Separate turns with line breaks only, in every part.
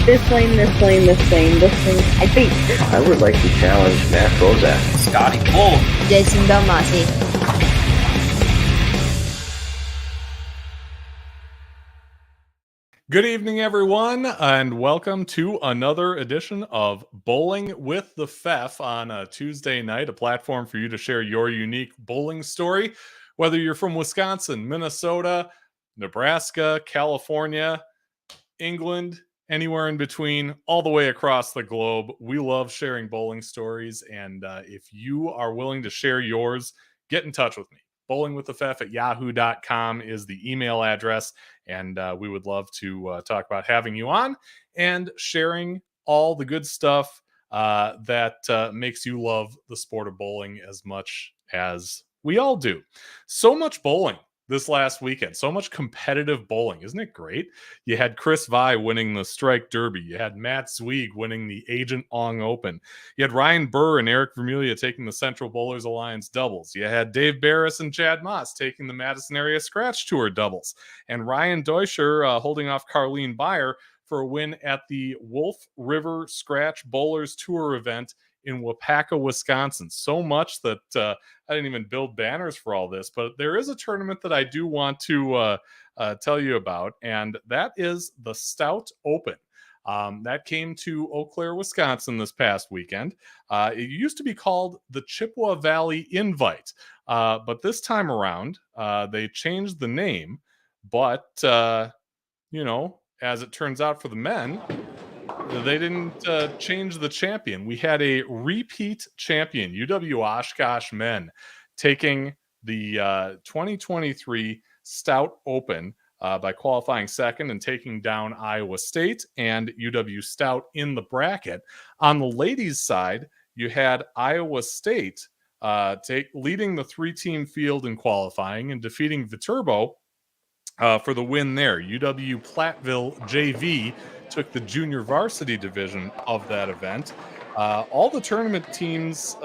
This lane, this lane, this lane, this lane. I think.
I would like to challenge Matt Bozak.
Scotty Bull.
Jason Belmasi.
Good evening, everyone, and welcome to another edition of Bowling with the Fef on a Tuesday night, a platform for you to share your unique bowling story, whether you're from Wisconsin, Minnesota, Nebraska, California, England, anywhere in between, all the way across the globe. We love sharing bowling stories, and if you are willing to share yours, get in touch with me. bowlingwiththefef@yahoo.com is the email address, and we would love to talk about having you on and sharing all the good stuff that makes you love the sport of bowling as much as we all do. So much bowling this last weekend, so much competitive bowling. Isn't it great? You had Chris Vai winning the Strike Derby. You had Matt Zweig winning the Agent Ong Open. You had Ryan Burr and Eric Vermeulen taking the Central Bowlers Alliance doubles. You had Dave Barris and Chad Moss taking the Madison Area Scratch Tour doubles. And Ryan Deutscher holding off Carlene Beyer for a win at the Wolf River Scratch Bowlers Tour event in Wapaka, Wisconsin. So much that I didn't even build banners for all this, but there is a tournament that I do want to tell you about, and that is the Stout Open. That came to Eau Claire, Wisconsin this past weekend. It used to be called the Chippewa Valley Invite, but this time around, they changed the name, but, as it turns out for the men, they didn't change the champion. We had a repeat champion, UW Oshkosh men, taking the 2023 Stout Open by qualifying second and taking down Iowa State and UW Stout in the bracket. On the ladies' side, you had Iowa State leading the three-team field in qualifying and defeating Viterbo for the win there. UW Platteville JV took the junior varsity division of that event. All the tournament teams,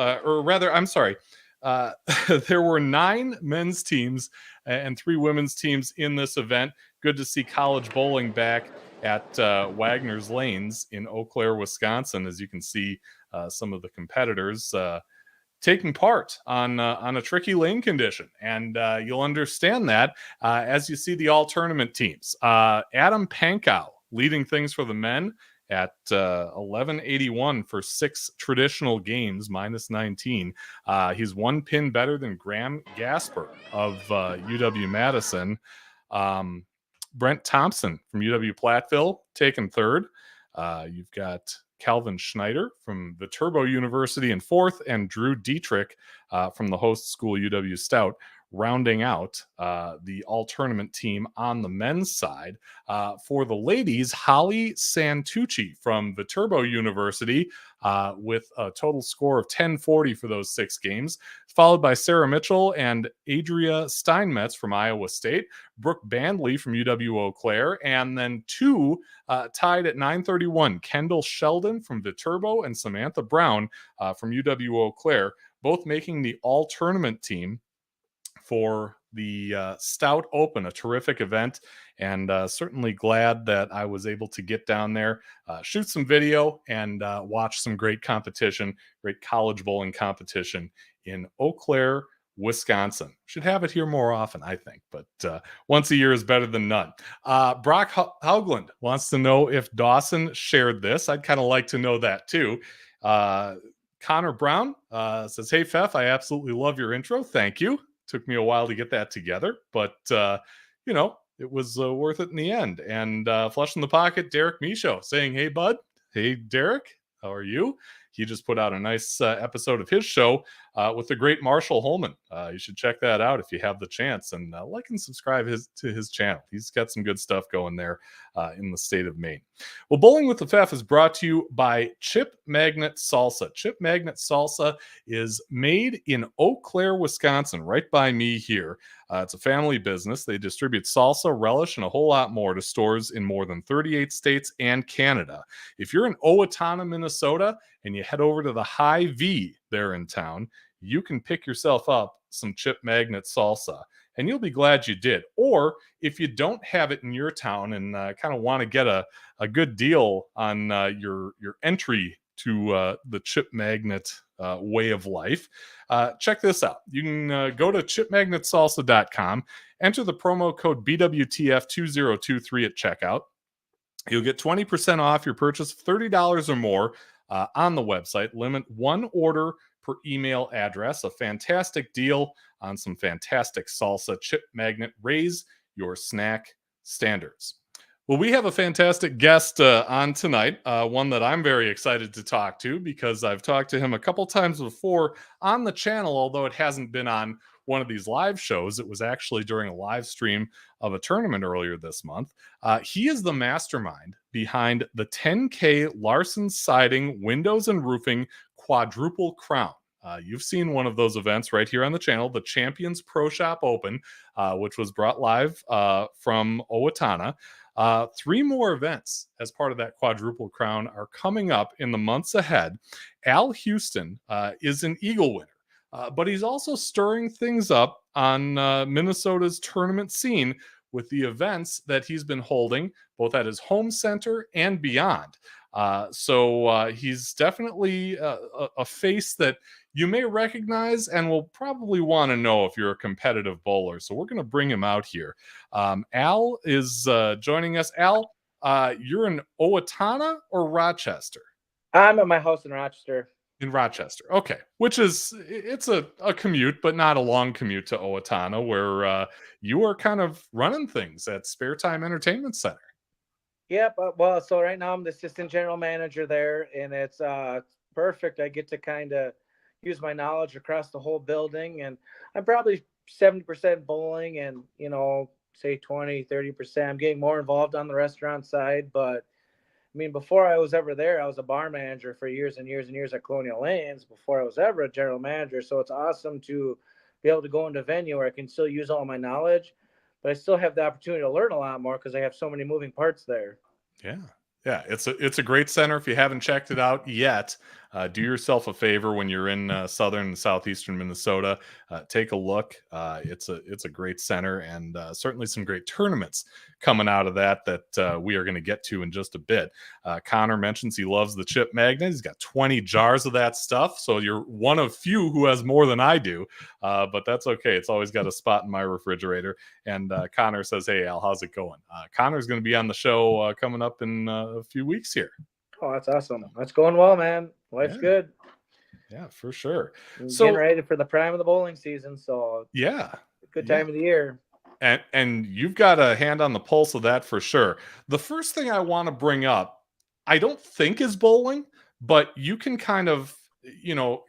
there were 9 men's teams and 3 women's teams in this event. Good to see college bowling back at Wagner's Lanes in Eau Claire, Wisconsin. As you can see, some of the competitors taking part on a tricky lane condition. And you'll understand that as you see the all tournament teams. Adam Pankow leading things for the men at 1181 for 6 traditional games, minus 19. He's 1 pin better than Graham Gasper of UW-Madison. Brent Thompson from UW-Platteville taking third. You've got Calvin Schneider from Viterbo University in 4th, and Drew Dietrich from the host school UW Stout rounding out the all-tournament team on the men's side. For the ladies, Holly Santucci from Viterbo University with a total score of 1040 for those 6 games, followed by Sarah Mitchell and Adria Steinmetz from Iowa State, Brooke Bandley from UW Eau Claire, and then 2 tied at 931, Kendall Sheldon from Viterbo and Samantha Brown from UW Eau Claire, both making the all-tournament team for the Stout Open, a terrific event, and certainly glad that I was able to get down there, shoot some video, and watch some great competition, great college bowling competition in Eau Claire, Wisconsin. Should have it here more often, I think, but once a year is better than none. Brock Haugland wants to know if Dawson shared this. I'd kind of like to know that too. Connor Brown says, "Hey, Fef, I absolutely love your intro. Thank you. Took me a while to get that together, but it was worth it in the end." And Flush in the Pocket, Derek Michaud saying, "Hey, bud." Hey, Derek, how are you? He just put out a nice episode of his show with the great Marshall Holman. You should check that out if you have the chance, and like and subscribe to his channel. He's got some good stuff going there in the state of Maine. Well, Bowling with the Fef is brought to you by Chip Magnet Salsa. Chip Magnet Salsa is made in Eau Claire, Wisconsin, right by me here. It's a family business. They distribute salsa, relish, and a whole lot more to stores in more than 38 states and Canada. If you're in Owatonna, Minnesota, and you head over to the Hy-Vee there in town, you can pick yourself up some Chip Magnet salsa. and you'll be glad you did. Or if you don't have it in your town and kind of want to get a good deal on your entry to the chip magnet way of life, check this out. You can go to chipmagnetsalsa.com, enter the promo code BWTF2023 at checkout. You'll get 20% off your purchase of $30 or more on the website. Limit one order per email address. A fantastic deal on some fantastic salsa. Chip Magnet, raise your snack standards. Well, we have a fantastic guest on tonight, one that I'm very excited to talk to because I've talked to him a couple times before on the channel, although it hasn't been on one of these live shows. It was actually during a live stream of a tournament earlier this month. He is the mastermind behind the 10K Larson Siding Windows and Roofing Quadruple Crown. You've seen one of those events right here on the channel, the Champions Pro Shop Open, which was brought live from Owatonna. 3 more events as part of that Quadruple Crown are coming up in the months ahead. Al Houston is an Eagle winner, but he's also stirring things up on Minnesota's tournament scene with the events that he's been holding both at his home center and beyond. So he's definitely a face that you may recognize and will probably want to know if you're a competitive bowler. So we're going to bring him out here. Al is joining us. Al, you're in Owatonna or Rochester?
I'm at my house in Rochester.
In Rochester. Okay. Which is, it's a commute, but not a long commute to Owatonna, where you are kind of running things at Sparetime Entertainment Center.
Yep. Well, so right now I'm the assistant general manager there, and it's perfect. I get to kind of use my knowledge across the whole building, and I'm probably 70% bowling and, say 20, 30%. I'm getting more involved on the restaurant side, but I mean, before I was ever there, I was a bar manager for years and years and years at Colonial Lanes before I was ever a general manager. So it's awesome to be able to go into a venue where I can still use all my knowledge, but I still have the opportunity to learn a lot more because I have so many moving parts there.
Yeah. Yeah, it's a great center. If you haven't checked it out yet, do yourself a favor when you're in southern and southeastern Minnesota. Take a look. It's a great center, and certainly some great tournaments coming out of that we are going to get to in just a bit. Connor mentions he loves the chip magnet. He's got 20 jars of that stuff, so you're one of few who has more than I do, but that's okay. It's always got a spot in my refrigerator. And Connor says, "Hey, Al, how's it going?" Connor's going to be on the show coming up in a few weeks here.
Oh, that's awesome. That's going well, man. Life's good.
Yeah, for sure.
So getting ready for the prime of the bowling season. So
yeah,
good time of the year.
And you've got a hand on the pulse of that for sure. The first thing I want to bring up, I don't think is bowling, but you can kind of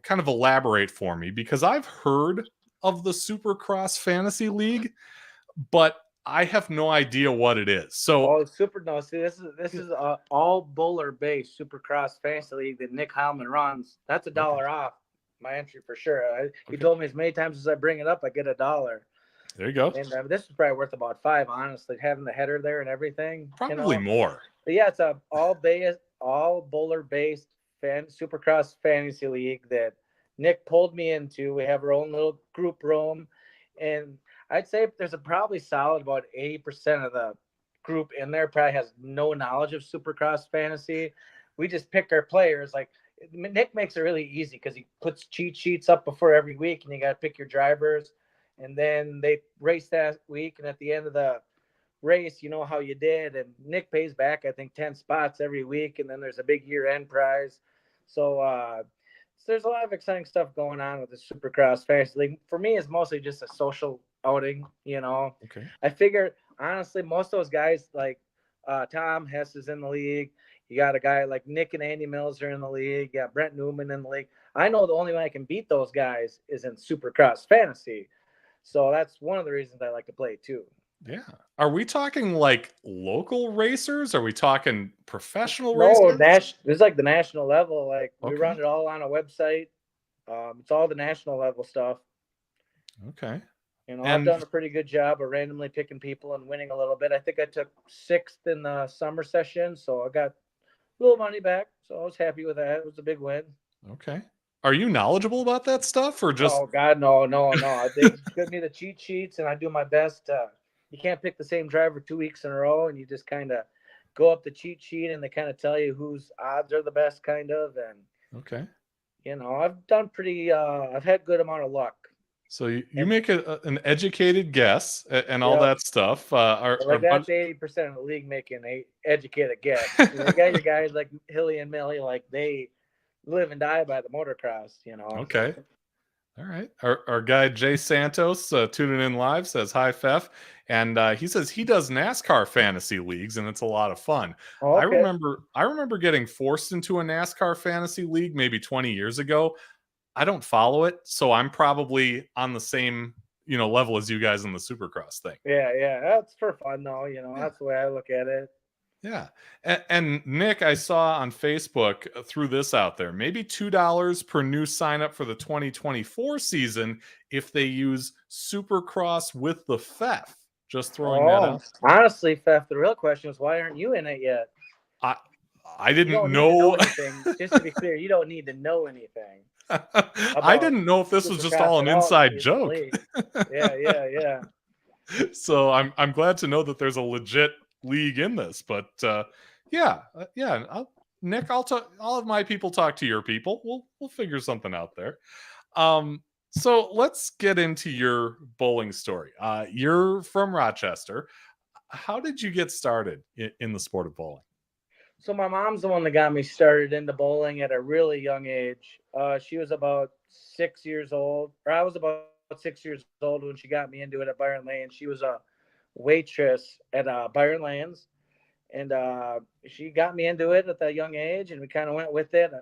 elaborate for me, because I've heard of the Supercross Fantasy League, but I have no idea what it is. So,
see, this is all bowler based Supercross Fantasy League that Nick Heilman runs. That's $1 off my entry for sure. He told me as many times as I bring it up, I get $1.
There you go.
And this is probably worth about $5, honestly, having the header there and everything.
Probably more.
But yeah, it's a all bowler based Supercross Fantasy League that Nick pulled me into. We have our own little group room, and I'd say there's probably solid about 80% of the group in there probably has no knowledge of Supercross Fantasy. We just pick our players. Like, Nick makes it really easy because he puts cheat sheets up before every week, and you got to pick your drivers. And then they race that week, and at the end of the race, you know how you did. And Nick pays back, I think, 10 spots every week, and then there's a big year-end prize. So there's a lot of exciting stuff going on with the Supercross Fantasy League. For me, it's mostly just a social outing, Okay. I figure, honestly, most of those guys, like Tom Hess is in the league. You got a guy like Nick and Andy Mills are in the league. You got Brent Newman in the league. I know the only way I can beat those guys is in Supercross Fantasy. So that's one of the reasons I like to play too.
Yeah. Are we talking like local racers? Are we talking professional racers?
No, it's like the national level. Like, we run it all on a website. It's all the national level stuff.
Okay.
I've done a pretty good job of randomly picking people and winning a little bit. I think I took 6th in the summer session, so I got a little money back. So I was happy with that. It was a big win.
Okay. Are you knowledgeable about that stuff, or just
Oh God, no. They give me the cheat sheets, and I do my best. You can't pick the same driver 2 weeks in a row, and you just kind of go up the cheat sheet, and they kind of tell you whose odds are the best, kind of. And
okay?
I've done pretty. I've had good amount of luck.
So you
And
make an educated guess and all
yeah,
that stuff.
like that's 80% of the league making a educated guess. You got your guys like Hilly and Millie, like they live and die by the motocross.
okay. All right. Our guy Jay Santos tuning in live says hi, Fef, and he says he does NASCAR fantasy leagues, and it's a lot of fun.
Oh,
I
okay.
remember getting forced into a NASCAR fantasy league maybe 20 years ago. I don't follow it, so I'm probably on the same level as you guys in the Supercross thing.
Yeah, that's for fun though.
Yeah.
That's the way I look at it.
Yeah. And Nick, I saw on Facebook, threw this out there, maybe $2 per new sign up for the 2024 season if they use Supercross with the FEF. Just throwing that out.
Honestly, Fef, the real question is why aren't you in it yet?
I
You
didn't
don't need to know
know.
anything. Just to be clear, you don't need to know anything.
I didn't know if this was just all an
Supercross at all
inside
in the
joke.
league. Yeah.
So I'm glad to know that there's a legit league in this. But yeah. Nick, I'll have my people talk to your people. We'll figure something out there. So let's get into your bowling story. You're from Rochester. How did you get started in the sport of bowling?
So my mom's the one that got me started into bowling at a really young age. She was about 6 years old, or I was about 6 years old when she got me into it at Byron Lane. She was a waitress at Byron Lanes, and she got me into it at that young age, and we kind of went with it.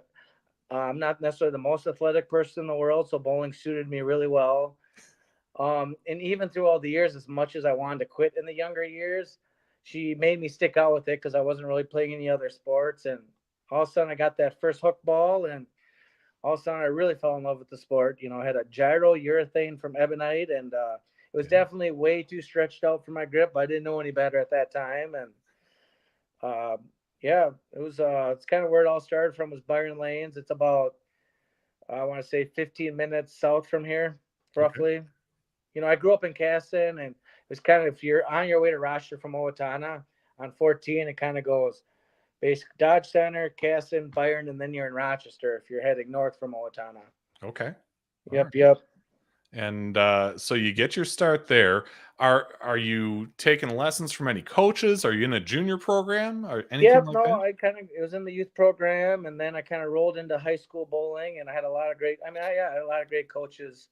I'm not necessarily the most athletic person in the world, so bowling suited me really well. And even through all the years, as much as I wanted to quit in the younger years, she made me stick out with it because I wasn't really playing any other sports. And all of a sudden, I got that first hook ball, and all of a sudden, I really fell in love with the sport. I had a gyro urethane from Ebonite, and it was definitely way too stretched out for my grip. I didn't know any better at that time, and it was. It's kind of where it all started from. Was Byron Lanes. It's about I want to say 15 minutes south from here, roughly. Okay. I grew up in Casson, and it was kind of, if you're on your way to Rochester from Owatonna on 14, it kind of goes basic Dodge Center, Casson, Byron, and then you're in Rochester if you're heading north from Owatonna.
Okay.
Yep.
And so you get your start there. Are you taking lessons from any coaches? Are you in a junior program or anything like that?
It was in the youth program, and then I kind of rolled into high school bowling, and I had a lot of great coaches.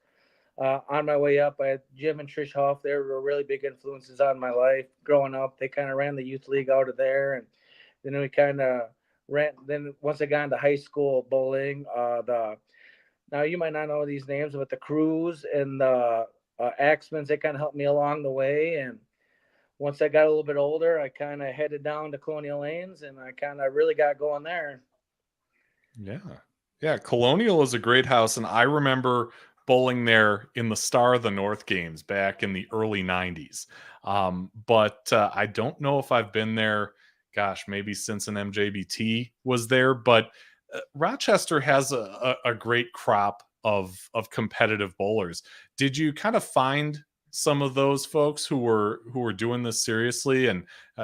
On my way up, I had Jim and Trish Hough. They were really big influences on my life growing up. They kind of ran the youth league out of there, and then we kind of ran. Then once I got into high school bowling, now you might not know these names, but the Crews and the Axmans, they kind of helped me along the way. And once I got a little bit older, I kind of headed down to Colonial Lanes, and I kind of really got going there.
Yeah. Colonial is a great house, and I remember bowling there in the Star of the North games back in the early 90s. But I don't know if I've been there, maybe since an MJBT was there. But Rochester has a great crop of competitive bowlers. Did you kind of find some of those folks who were doing this seriously, and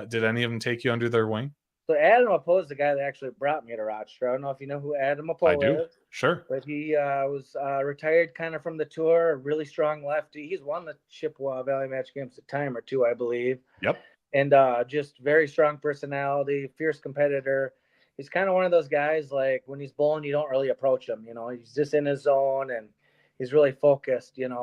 did any of them take you under their wing?
So Adam Apo is the guy that actually brought me to Rochester. I don't know if you know who Adam Apo is.
I do. Sure.
But he was retired kind of from the tour, a really strong lefty. He's won the Chippewa Valley Match Games a time or two, I believe.
Yep.
And just very strong personality, fierce competitor. He's kind of one of those guys, like when he's bowling, you don't really approach him. He's just in his zone, and he's really focused, and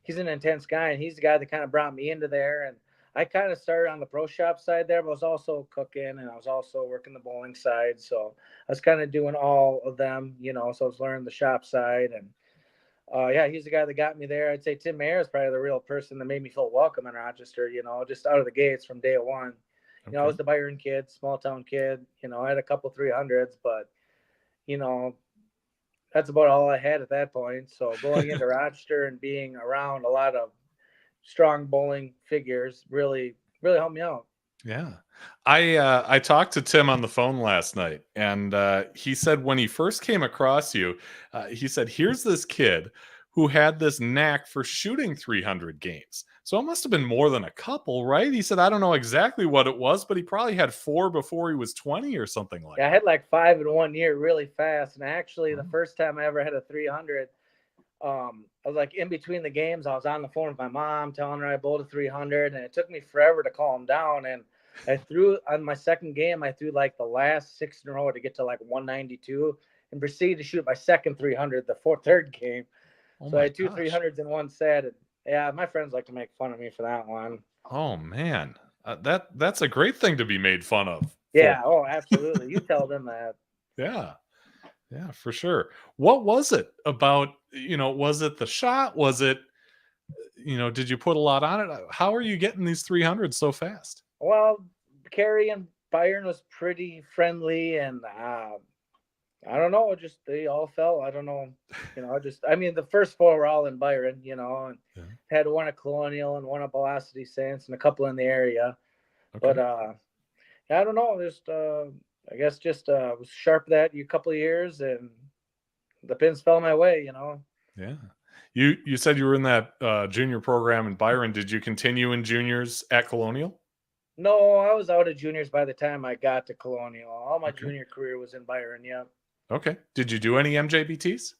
he's an intense guy. And he's the guy that kind of brought me into there. And I kind of started on the pro shop side there, but I was also cooking, and I was also working the bowling side. So I was kind of doing all of them, so I was learning the shop side. And he's the guy that got me there. I'd say Tim Mayer is probably the real person that made me feel welcome in Rochester, just out of the gates from day one. Okay. I was the Byron kid, small town kid. I had a couple 300s, but, that's about all I had at that point. So going into Rochester and being around a lot of strong bowling figures really helped me out.
Yeah. I talked to Tim on the phone last night, and he said when he first came across you, he said, "Here's this kid who had this knack for shooting 300 games." So it must have been more than a couple, right? He said, "I don't know exactly what it was, but he probably had 4 before he was 20 or something like
Yeah, I
that."
had like 5 in 1 year really fast. And actually, the
Wow.
first time I ever had a 300, I was like in between the games. I was on the phone with my mom, telling her I bowled a 300, and it took me forever to calm down. And I threw on my second game. I threw like the last 6 in a row to get to like 192, and proceeded to shoot my second 300 the third game.
Oh
So I
my
had two
gosh.
300s in one set. And yeah, my friends like to make fun of me for that one.
Oh man. That's a great thing to be made fun of for.
Yeah. Oh, absolutely. You tell them that.
Yeah. Yeah, for sure. What was it about, was it the shot? Was it, did you put a lot on it? How are you getting these 300 so fast?
Well, Carrie and Byron was pretty friendly, and I don't know, just they all fell. I don't know, I mean, the first 4 were all in Byron, and
Yeah.
had one at Colonial and one at Velocity since, and a couple in the area.
Okay.
But yeah, I don't know, just I guess just was sharp that a couple of years, and the pins fell my way.
Yeah. You said you were in that junior program in Byron. Did you continue in juniors at Colonial?
No, I was out of juniors by the time I got to Colonial. All my
Okay.
junior career was in Byron. Yeah.
Okay. Did you do any MJBTs?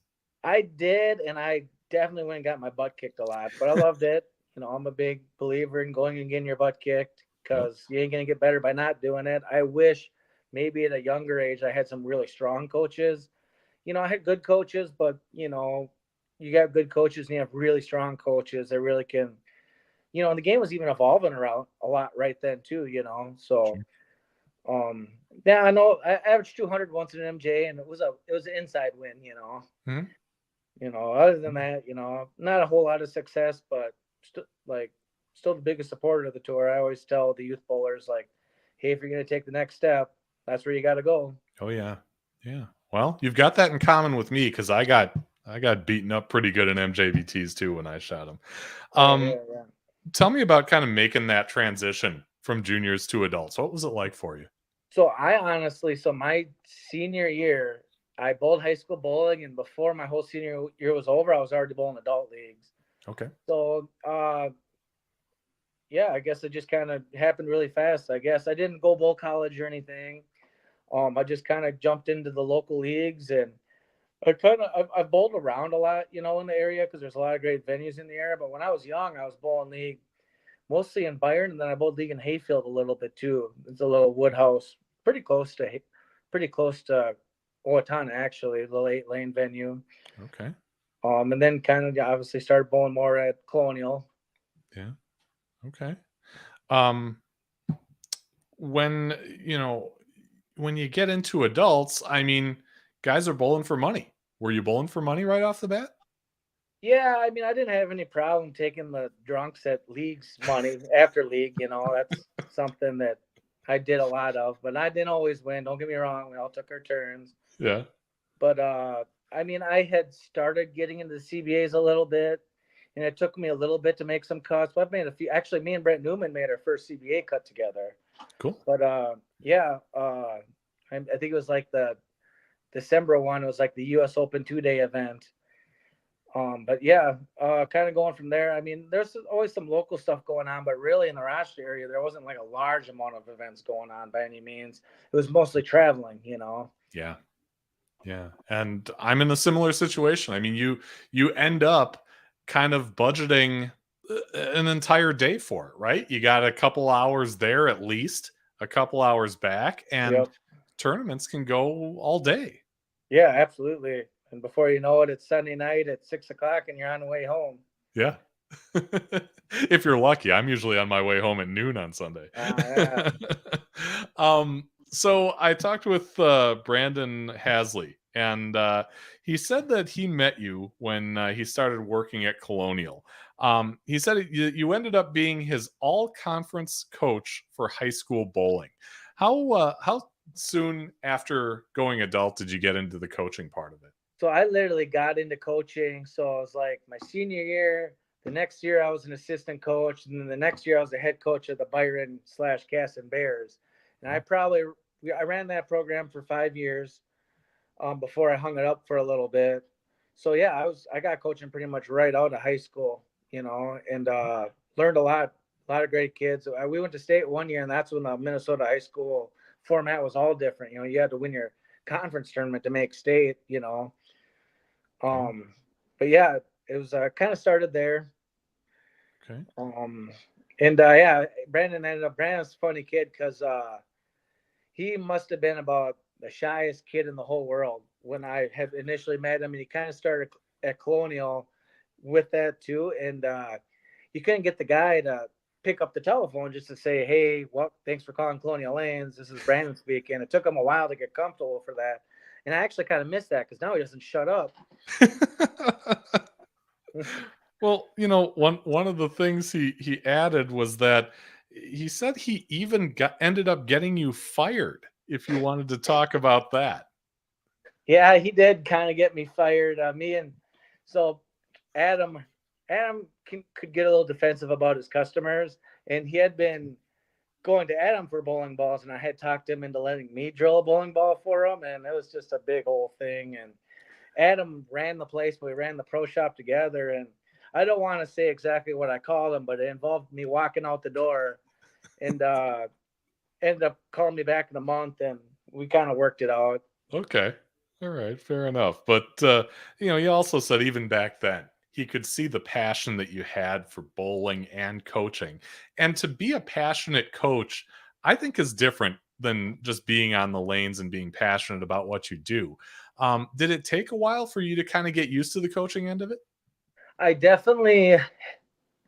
I did, and I definitely went and got my butt kicked a lot, but I loved it. I'm a big believer in going and getting your butt kicked,
Yep.
because you ain't going to get better by not doing it. I wish maybe at a younger age I had some really strong coaches. I had good coaches, but, you got good coaches and you have really strong coaches that really can, and the game was even evolving around a lot right then too. So,
Sure.
yeah, I know I averaged 200 once in an MJ, and it was an inside win.
Mhm.
Other than that, not a whole lot of success, but still the biggest supporter of the tour. I always tell the youth bowlers, like, hey, if you're going to take the next step, that's where you got to go.
Oh yeah. Yeah. Well, you've got that in common with me because I got beaten up pretty good in MJBTs too when I shot them.
Right here, yeah.
Tell me about kind of making that transition from juniors to adults. What was it like for you?
So my senior year, I bowled high school bowling, and before my whole senior year was over, I was already bowling adult leagues.
Okay.
So, yeah, I guess it just kind of happened really fast. I guess I didn't go bowl college or anything. I just kind of jumped into the local leagues, and I've bowled around a lot, in the area, because there's a lot of great venues in the area. But when I was young, I was bowling league mostly in Byron, and then I bowled league in Hayfield a little bit too. It's a little woodhouse, pretty close to Owatonna, actually, the 8-lane venue.
Okay.
And then kind of obviously started bowling more at Colonial.
Yeah. Okay. Um, when when you get into adults, I mean, guys are bowling for money. Were you bowling for money right off the bat?
Yeah, I mean, I didn't have any problem taking the drunks at leagues money after league. That's something that I did a lot of, but I didn't always win. Don't get me wrong. We all took our turns.
Yeah.
But I mean, I had started getting into the CBAs a little bit, and it took me a little bit to make some cuts. But I've made a few. Actually, me and Brent Newman made our first CBA cut together.
Cool.
But yeah, I think it was like the December one. It was like the U.S. Open 2-day event. But yeah, kind of going from there. I mean, there's always some local stuff going on, but really in the Rochester area, there wasn't like a large amount of events going on by any means. It was mostly traveling.
Yeah. Yeah. And I'm in a similar situation. I mean, you end up kind of budgeting an entire day for it, right? You got a couple hours there at least, a couple hours back, and
Yep.
tournaments can go all day.
Yeah, absolutely. And before you know it, it's Sunday night at 6:00, and you're on the way home.
Yeah. If you're lucky, I'm usually on my way home at noon on Sunday.
Yeah.
So I talked with Brandon Hasley, and he said that he met you when he started working at Colonial. He said you ended up being his all-conference coach for high school bowling. How soon after going adult did you get into the coaching part of it?
So I literally got into coaching. So it was like my senior year, The next year I was an assistant coach, and then the next year I was the head coach of the Byron/Casson Bears. And I ran that program for 5 years before I hung it up for a little bit. So yeah, I got coaching pretty much right out of high school, and learned a lot of great kids. We went to state one year, and that's when the Minnesota high school format was all different. You had to win your conference tournament to make state. But yeah, it was kind of started there.
Okay.
And yeah, Brandon's a funny kid because he must have been about the shyest kid in the whole world when I had initially met him, and he kind of started at Colonial with that too. And you couldn't get the guy to pick up the telephone just to say, "Hey, thanks for calling Colonial Lanes. This is Brandon speaking." It took him a while to get comfortable for that, and I actually kind of missed that because now he doesn't shut up.
Well, one of the things he added was that he said he even ended up getting you fired. If you wanted to talk about that.
Yeah, he did kind of get me fired. So Adam could get a little defensive about his customers, and he had been going to Adam for bowling balls, and I had talked him into letting me drill a bowling ball for him, and it was just a big old thing. And Adam ran the place, but we ran the pro shop together, and I don't want to say exactly what I called him, but it involved me walking out the door, and ended up calling me back in a month, and we kind of worked it out.
Okay. All right. Fair enough. But, you also said even back then, he could see the passion that you had for bowling and coaching. And to be a passionate coach, I think is different than just being on the lanes and being passionate about what you do. Did it take a while for you to kind of get used to the coaching end of it?
I definitely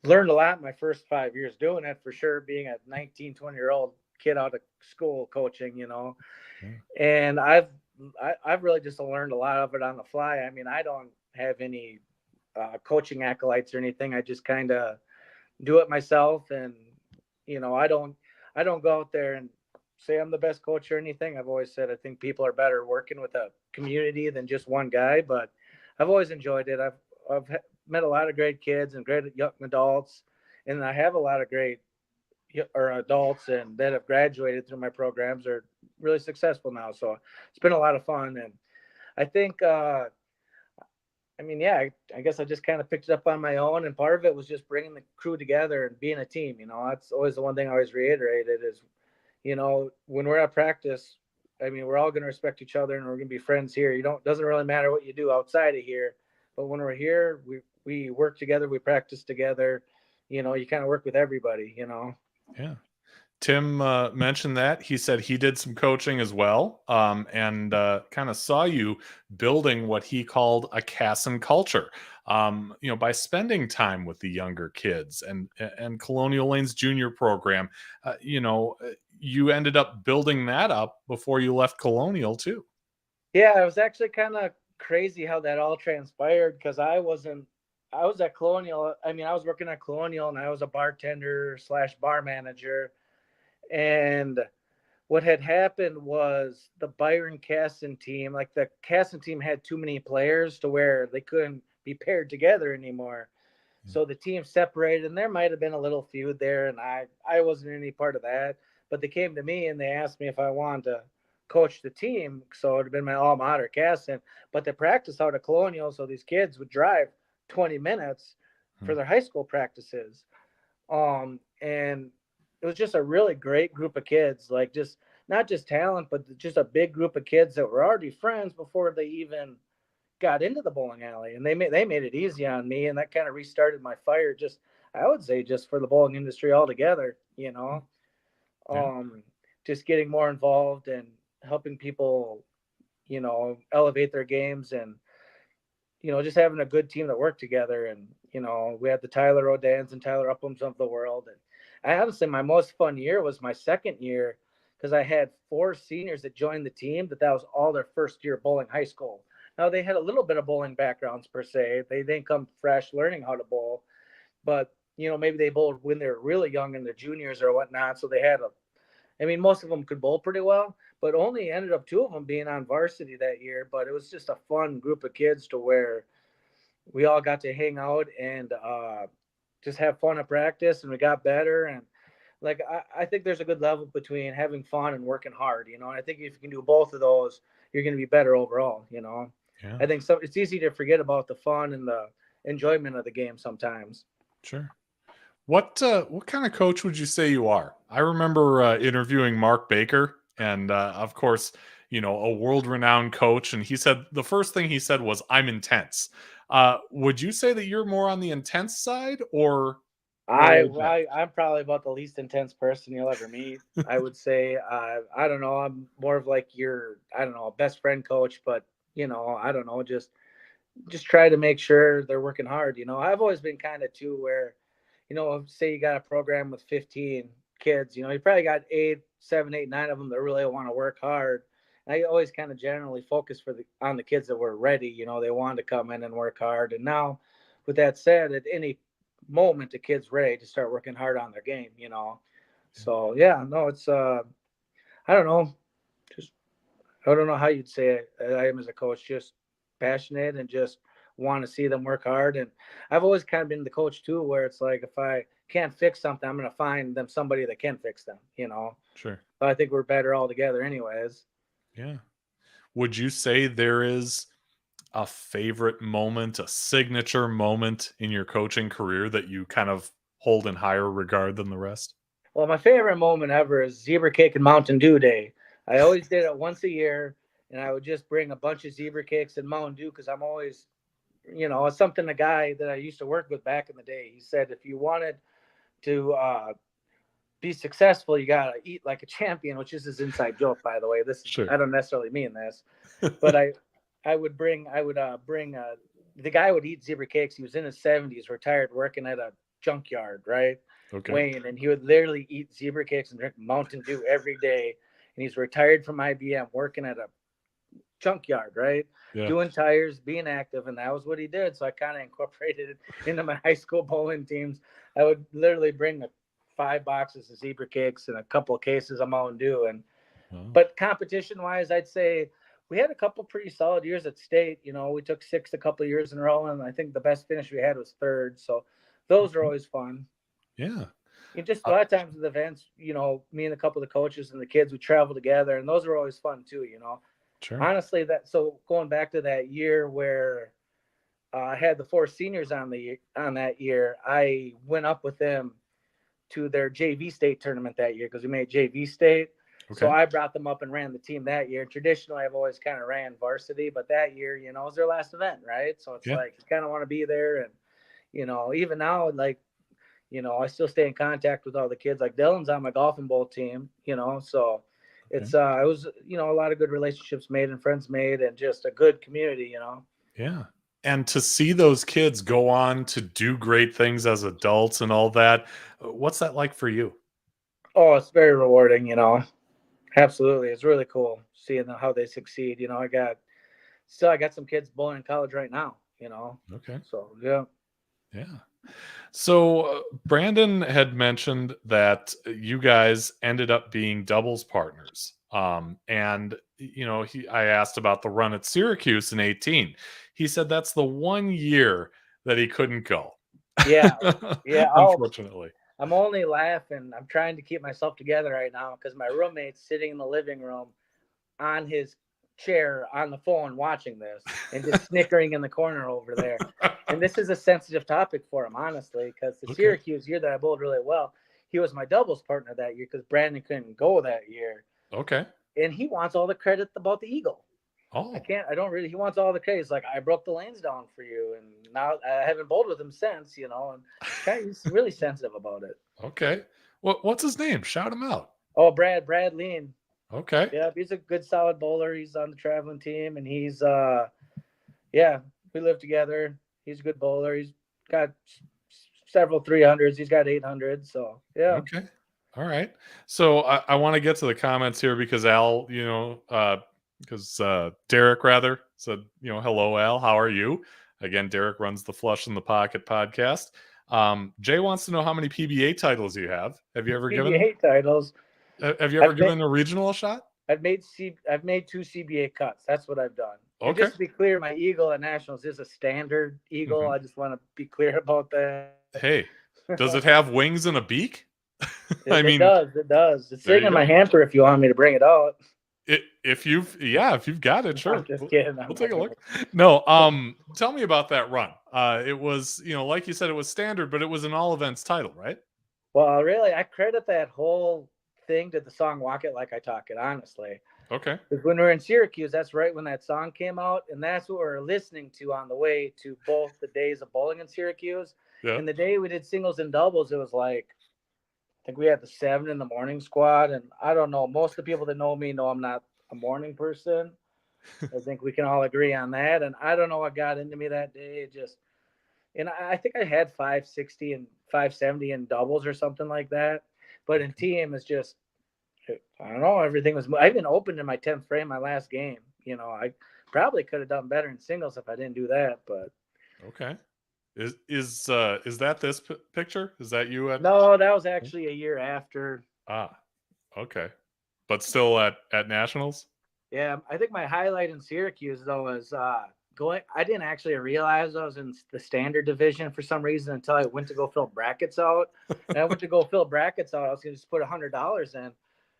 learned a lot in my first 5 years doing it, for sure, being a 19, 20-year-old kid out of school coaching,
Yeah.
and I've really just learned a lot of it on the fly. I mean, I don't have any coaching acolytes or anything. I just kind of do it myself, and I don't go out there and say I'm the best coach or anything. I've always said I think people are better working with a community than just one guy, but I've always enjoyed it. I've met a lot of great kids and great young adults, and I have a lot of great adults and that have graduated through my programs are really successful now. So it's been a lot of fun, and I think I guess I just kind of picked it up on my own, and part of it was just bringing the crew together and being a team. That's always the one thing I always reiterated is, when we're at practice, I mean, we're all going to respect each other and we're going to be friends here. Doesn't really matter what you do outside of here, but when we're here, we work together, we practice together. You kind of work with everybody.
Yeah. Tim mentioned that. He said he did some coaching as well, and kind of saw you building what he called a Casson culture. By spending time with the younger kids and Colonial Lanes Junior program, you ended up building that up before you left Colonial too.
Yeah, it was actually kind of crazy how that all transpired because I was at Colonial. I mean, I was working at Colonial and I was a bartender / bar manager. And what had happened was the Byron Casson team, like the Casson team had too many players to where they couldn't be paired together anymore. Mm-hmm. So the team separated, and there might have been a little feud there, and I wasn't any part of that. But they came to me and they asked me if I wanted to coach the team. So it would have been my alma mater, Casson. But they practiced out of Colonial, so these kids would drive 20 minutes for their high school practices. And it was just a really great group of kids, like just not just talent, but just a big group of kids that were already friends before they even got into the bowling alley. And they made it easy on me, and that kind of restarted my fire. I would say just for the bowling industry altogether, Yeah. Just getting more involved and helping people, elevate their games, and just having a good team that worked together. And we had the Tyler Rodans and Tyler Uphams of the world. And I honestly, my most fun year was my second year because I had 4 seniors that joined the team that was all their first year bowling high school. Now, they had a little bit of bowling backgrounds per se. They didn't come fresh learning how to bowl, but, maybe they bowled when they were really young in their juniors or whatnot. So they had most of them could bowl pretty well, but only ended up 2 of them being on varsity that year. But it was just a fun group of kids to where we all got to hang out and just have fun at practice, and we got better. And like I think there's a good level between having fun and working hard, and I think if you can do both of those, you're going to be better overall.
Yeah.
I think it's easy to forget about the fun and the enjoyment of the game sometimes.
Sure. What kind of coach would you say you are? I remember interviewing Mark Baker, and of course, a world-renowned coach, and he said the first thing he said was, "I'm intense." Would you say that you're more on the intense side, or
I'm probably about the least intense person you'll ever meet. I would say, I don't know. I'm more of like best friend coach, but I don't know, just try to make sure they're working hard. I've always been kind of too where, say you got a program with 15 kids, you probably got 7, 8, 9 of them that really want to work hard. I always kind of generally focus on the kids that were ready. They wanted to come in and work hard. And now, with that said, at any moment, the kid's ready to start working hard on their game. So yeah, no, it's I don't know, just I don't know how you'd say it. I am as a coach, just passionate and just want to see them work hard. And I've always kind of been the coach too, where it's like if I can't fix something, I'm going to find them somebody that can fix them.
Sure.
But I think we're better all together, anyways.
Yeah. Would you say there is a favorite moment, a signature moment in your coaching career that you kind of hold in higher regard than the rest?
Well, my favorite moment ever is Zebra Cake and Mountain Dew Day. I always did it once a year, and I would just bring a bunch of zebra cakes and Mountain Dew because I'm always, it's something a guy that I used to work with back in the day, he said, if you wanted to be successful, you got to eat like a champion, which is his inside joke, by the way.
Sure.
I don't necessarily mean this, but I would bring the guy would eat zebra cakes. He was in his 70s, retired, working at a junkyard, right?
Okay.
Wayne, and he would literally eat zebra cakes and drink Mountain Dew every day. And he's retired from IBM, working at a junkyard, right?
Yeah.
Doing tires, being active, and that was what he did. So I kind of incorporated it into my high school bowling teams. I would literally bring 5 boxes of zebra cakes and a couple of cases of Mountain Dew. And but competition-wise, I'd say we had a couple pretty solid years at state. We took 6 a couple of years in a row, and I think the best finish we had was 3rd. So those are always fun.
Yeah.
Just a lot of times with events, me and a couple of the coaches and the kids, we travel together, and those are always fun too.
Sure.
Honestly, so going back to that year where I had the 4 seniors on that year, I went up with them to their JV state tournament that year because we made JV state. Okay. So I brought them up and ran the team that year. Traditionally, I've always kind of ran varsity, but that year, it was their last event, right? So it's like you kind of want to be there, and even now, like. I still stay in contact with all the kids. Like Dylan's on my golfing bowl team, so it's, it was, a lot of good relationships made and friends made and just a good community,
Yeah. And to see those kids go on to do great things as adults and all that, what's that like for you?
Oh, it's very rewarding, absolutely. It's really cool seeing how they succeed. I got some kids bowling in college right now,
Okay.
So, yeah.
Yeah. So Brandon had mentioned that you guys ended up being doubles partners. And I asked about the run at Syracuse in 18. He said that's the one year that he couldn't go.
Yeah. Yeah.
Unfortunately.
I'm only laughing. I'm trying to keep myself together right now because my roommate's sitting in the living room on his chair on the phone watching this and just snickering in the corner over there. And this is a sensitive topic for him, honestly, because the Syracuse year that I bowled really well, he was my doubles partner that year because Brandon couldn't go that year.
Okay.
And he wants all the credit about the Eagle.
Oh.
He wants all the credit. He's like, I broke the lanes down for you. And now I haven't bowled with him since, and he's really sensitive about it.
Okay. What's his name? Shout him out.
Oh, Brad Lean.
Okay.
Yeah, he's a good, solid bowler. He's on the traveling team, and he's, we live together. He's a good bowler. He's got several 300s. He's got 800. So, yeah.
Okay. All right. So I want to get to the comments here because Al, Derek rather said, hello, Al, how are you? Again, Derek runs the Flush in the Pocket podcast. Jay wants to know how many PBA titles you have. Have you ever given
PBA titles?
Have you ever given a regional a shot?
I've made 2 CBA cuts. That's what I've done.
Okay.
And just to be clear, my Eagle at Nationals is a standard Eagle. I just want to be clear about that.
Hey, Does it have wings and a beak? I
It
mean,
does. It does. It's
there
sitting
you
in my
go.
hamper if you want me to bring it out.
If you've got it, sure.
I'm just kidding.
We'll take a look. No, tell me about that run. It was, like you said, it was standard, but it was an all events title, right?
Well, really, I credit that whole thing to the song "Walk It Like I Talk It." Honestly,
Okay.
because when we were in Syracuse, that's right when that song came out, and that's what we were listening to on the way to both the days of bowling in Syracuse.
Yeah.
And the day we did singles and doubles, it was like I think we had the 7 in the morning squad, and I don't know. Most of the people that know me know I'm not a morning person. I think we can all agree on that. And I don't know what got into me that day. And I think I had 560 and 570 in doubles or something like that. But in team, it's just, I don't know. Everything was, I even opened in my 10th frame my last game. I probably could have done better in singles if I didn't do that. But
Okay. Is that this picture? Is that you at?
no, that was actually a year after.
Okay. But still at nationals?
Yeah, I think my highlight in Syracuse though was going. I didn't actually realize I was in the standard division for some reason until I went to go fill brackets out. And I went to go fill brackets out. I was going to just put $100 in,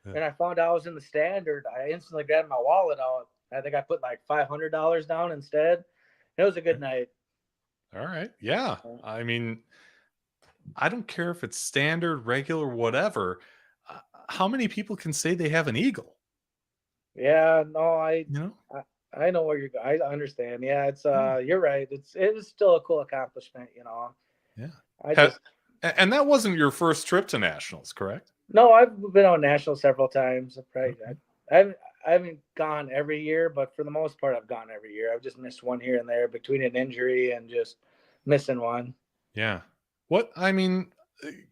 and I found out I was in the standard. I instantly grabbed my wallet out. I think I put like $500 down instead. It was a good night.
All right. Yeah. I mean, I don't care if it's standard, regular, whatever. How many people can say they have an eagle?
Yeah, no, I know where I understand. Yeah, it's you're right. It is still a cool accomplishment,
Yeah. And that wasn't your first trip to nationals, correct?
No, I've been on nationals several times. Right.
Okay.
I haven't gone every year, but for the most part, I've gone every year. I've just missed one here and there between an injury and just missing one.
Yeah.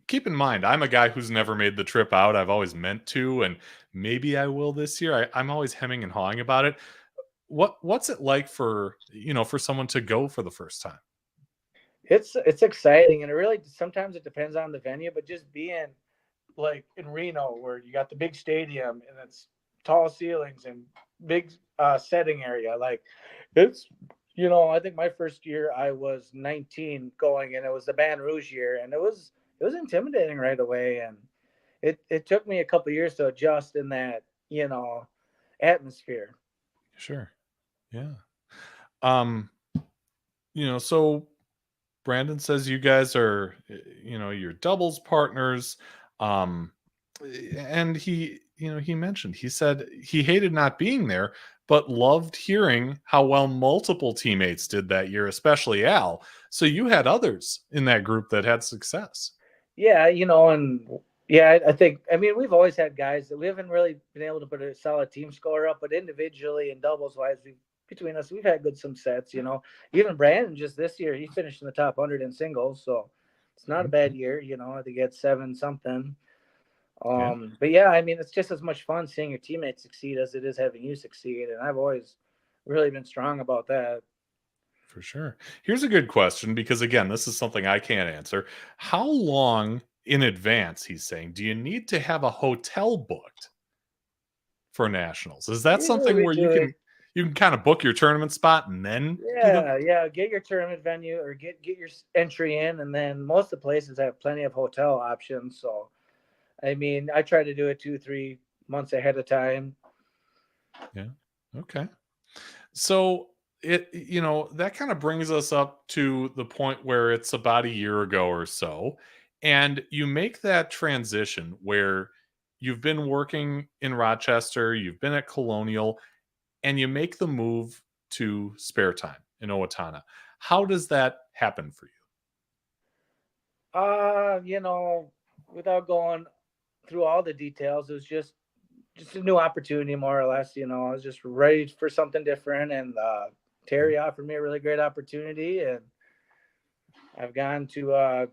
Keep in mind, I'm a guy who's never made the trip out. I've always meant to, and maybe I will this year. I'm always hemming and hawing about it. What's it like for someone to go for the first time?
It's exciting, and it really sometimes it depends on the venue, but just being like in Reno where you got the big stadium and it's tall ceilings and big setting area, like it's I think my first year I was 19 going, and it was the Baton Rouge year, and it was intimidating right away, and it took me a couple of years to adjust in that atmosphere.
Sure. Yeah. So Brandon says you guys are, your doubles partners. And he mentioned, he said he hated not being there, but loved hearing how well multiple teammates did that year, especially Al. So you had others in that group that had success.
Yeah, and yeah, I mean, we've always had guys that we haven't really been able to put a solid team score up, but individually and doubles wise, between us, we've had some sets, Even Brandon just this year, he finished in the top 100 in singles, so it's not a bad year, I think he had 7 something. But yeah, I mean, it's just as much fun seeing your teammates succeed as it is having you succeed, and I've always really been strong about that.
For sure. Here's a good question, because again, this is something I can't answer. How long in advance, he's saying, do you need to have a hotel booked for nationals? Is that something where you can kind of book your tournament spot and then
get your tournament venue or get your entry in, and then most of the places have plenty of hotel options. So I mean, I try to do it 2-3 months ahead of time.
Yeah. Okay. So that kind of brings us up to the point where it's about a year ago or so, and you make that transition where you've been working in Rochester, you've been at Colonial, and you make the move to Sparetime in Owatonna. How does that happen for
you? Without going through all the details, it was just a new opportunity, more or less. I was just ready for something different, and Teri offered me a really great opportunity, and I've gone to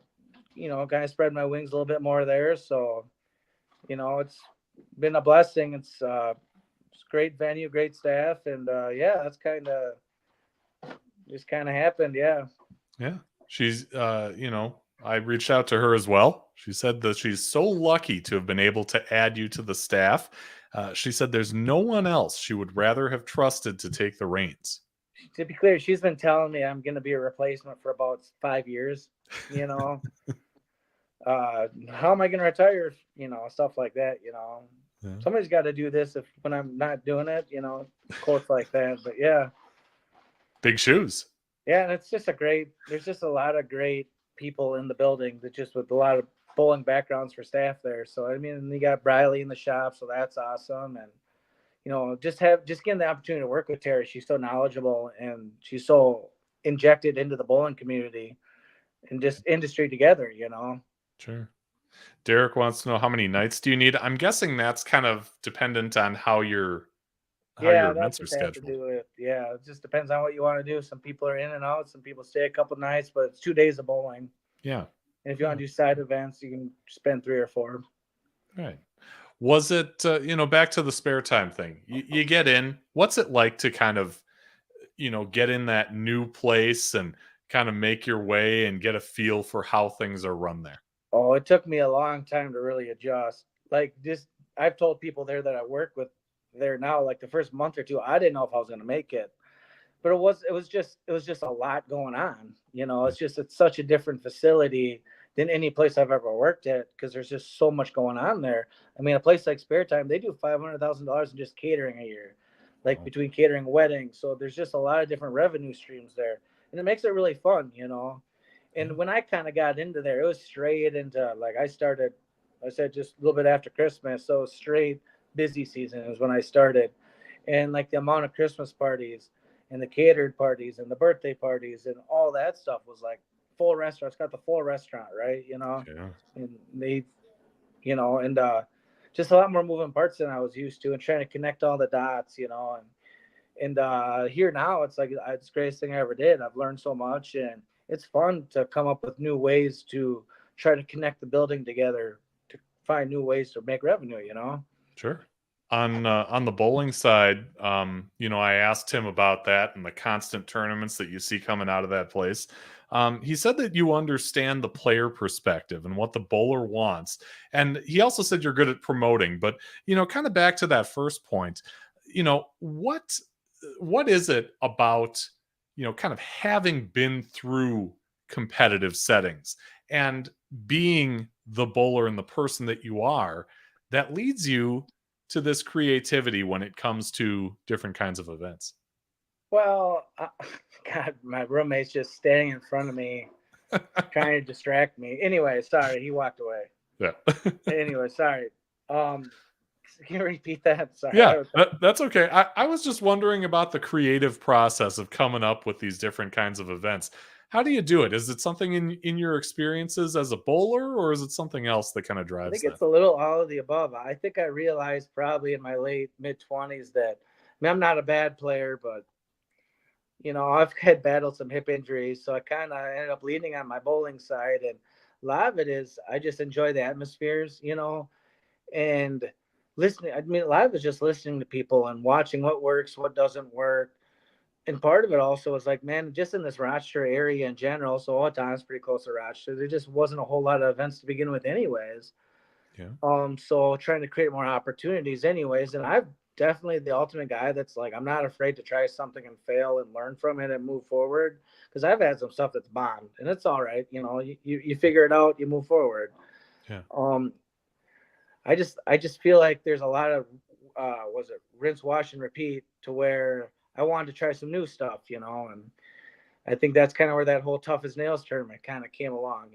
kind of spread my wings a little bit more there. So it's been a blessing. It's great venue, great staff, and that's just kind of happened. Yeah
She's I reached out to her as well. She said that she's so lucky to have been able to add you to the staff. She said there's no one else she would rather have trusted to take the reins.
To be clear, she's been telling me I'm going to be a replacement for about 5 years, how am I going to retire? Stuff like that.
Yeah.
Somebody's got to do this when I'm not doing it. Quotes like that. But yeah,
Big shoes.
yeah, and it's just there's just a lot of great people in the building that just with a lot of bowling backgrounds for staff there. So I mean, you got Briley in the shop, so that's awesome. And just getting the opportunity to work with Teri. She's so knowledgeable and she's so injected into the bowling community and just industry together.
Sure. Derek wants to know, how many nights do you need? I'm guessing that's kind of dependent on how your
That
events are
just has to
scheduled.
do with it just depends on what you want to do. Some people are in and out. Some people stay a couple nights, but it's 2 days of bowling.
Yeah.
And if you want to do side events, you can spend 3 or 4.
Right. Was it, back to the spare time thing? You get in. What's it like to kind of, get in that new place and kind of make your way and get a feel for how things are run there?
Oh, it took me a long time to really adjust. Like I've told people there that I work with there now, like the first month or two, I didn't know if I was going to make it, but it was just a lot going on. It's such a different facility than any place I've ever worked at because there's just so much going on there. I mean, a place like Sparetime, they do $500,000 in just catering a year, like between catering and weddings. So there's just a lot of different revenue streams there, and it makes it really fun. And when I kind of got into there, it was straight into like I said just a little bit after Christmas. So straight busy season is when I started. And like the amount of Christmas parties and the catered parties and the birthday parties and all that stuff was like full restaurants, got the full restaurant, right?
Yeah.
And they, and just a lot more moving parts than I was used to and trying to connect all the dots, and here now it's like it's the greatest thing I ever did. I've learned so much and it's fun to come up with new ways to try to connect the building together to find new ways to make revenue.
Sure. On the bowling side, I asked him about that and the constant tournaments that you see coming out of that place. He said that you understand the player perspective and what the bowler wants, and he also said you're good at promoting. But kind of back to that first point, what is it about kind of having been through competitive settings and being the bowler and the person that you are that leads you to this creativity when it comes to different kinds of events?
Well, God, my roommate's just standing in front of me trying to distract me. Anyway, sorry, he walked away.
Yeah.
Anyway, sorry. Can you repeat that? Sorry.
Yeah, that's okay. I was just wondering about the creative process of coming up with these different kinds of events. How do you do it? Is it something in your experiences as a bowler, or is it something else that kind of
I
drives
think
that?
it's a little all of the above. I think I realized probably in my late mid-20s that I'm not a bad player, but I've had battled some hip injuries, so I kind of ended up leaning on my bowling side, and a lot of it is I just enjoy the atmospheres, and listening. I mean, a lot of it's just listening to people and watching what works, what doesn't work. And part of it also is like, man, just in this Rochester area in general, so Owatonna is pretty close to Rochester. There just wasn't a whole lot of events to begin with, anyways.
Yeah.
So trying to create more opportunities, anyways. And I'm definitely the ultimate guy that's like, I'm not afraid to try something and fail and learn from it and move forward. Because I've had some stuff that's bombed, and it's all right. You figure it out, you move forward.
Yeah.
I just feel like there's a lot of was it rinse, wash, and repeat to where I wanted to try some new stuff, and I think that's kind of where that whole tough as nails tournament kind of came along,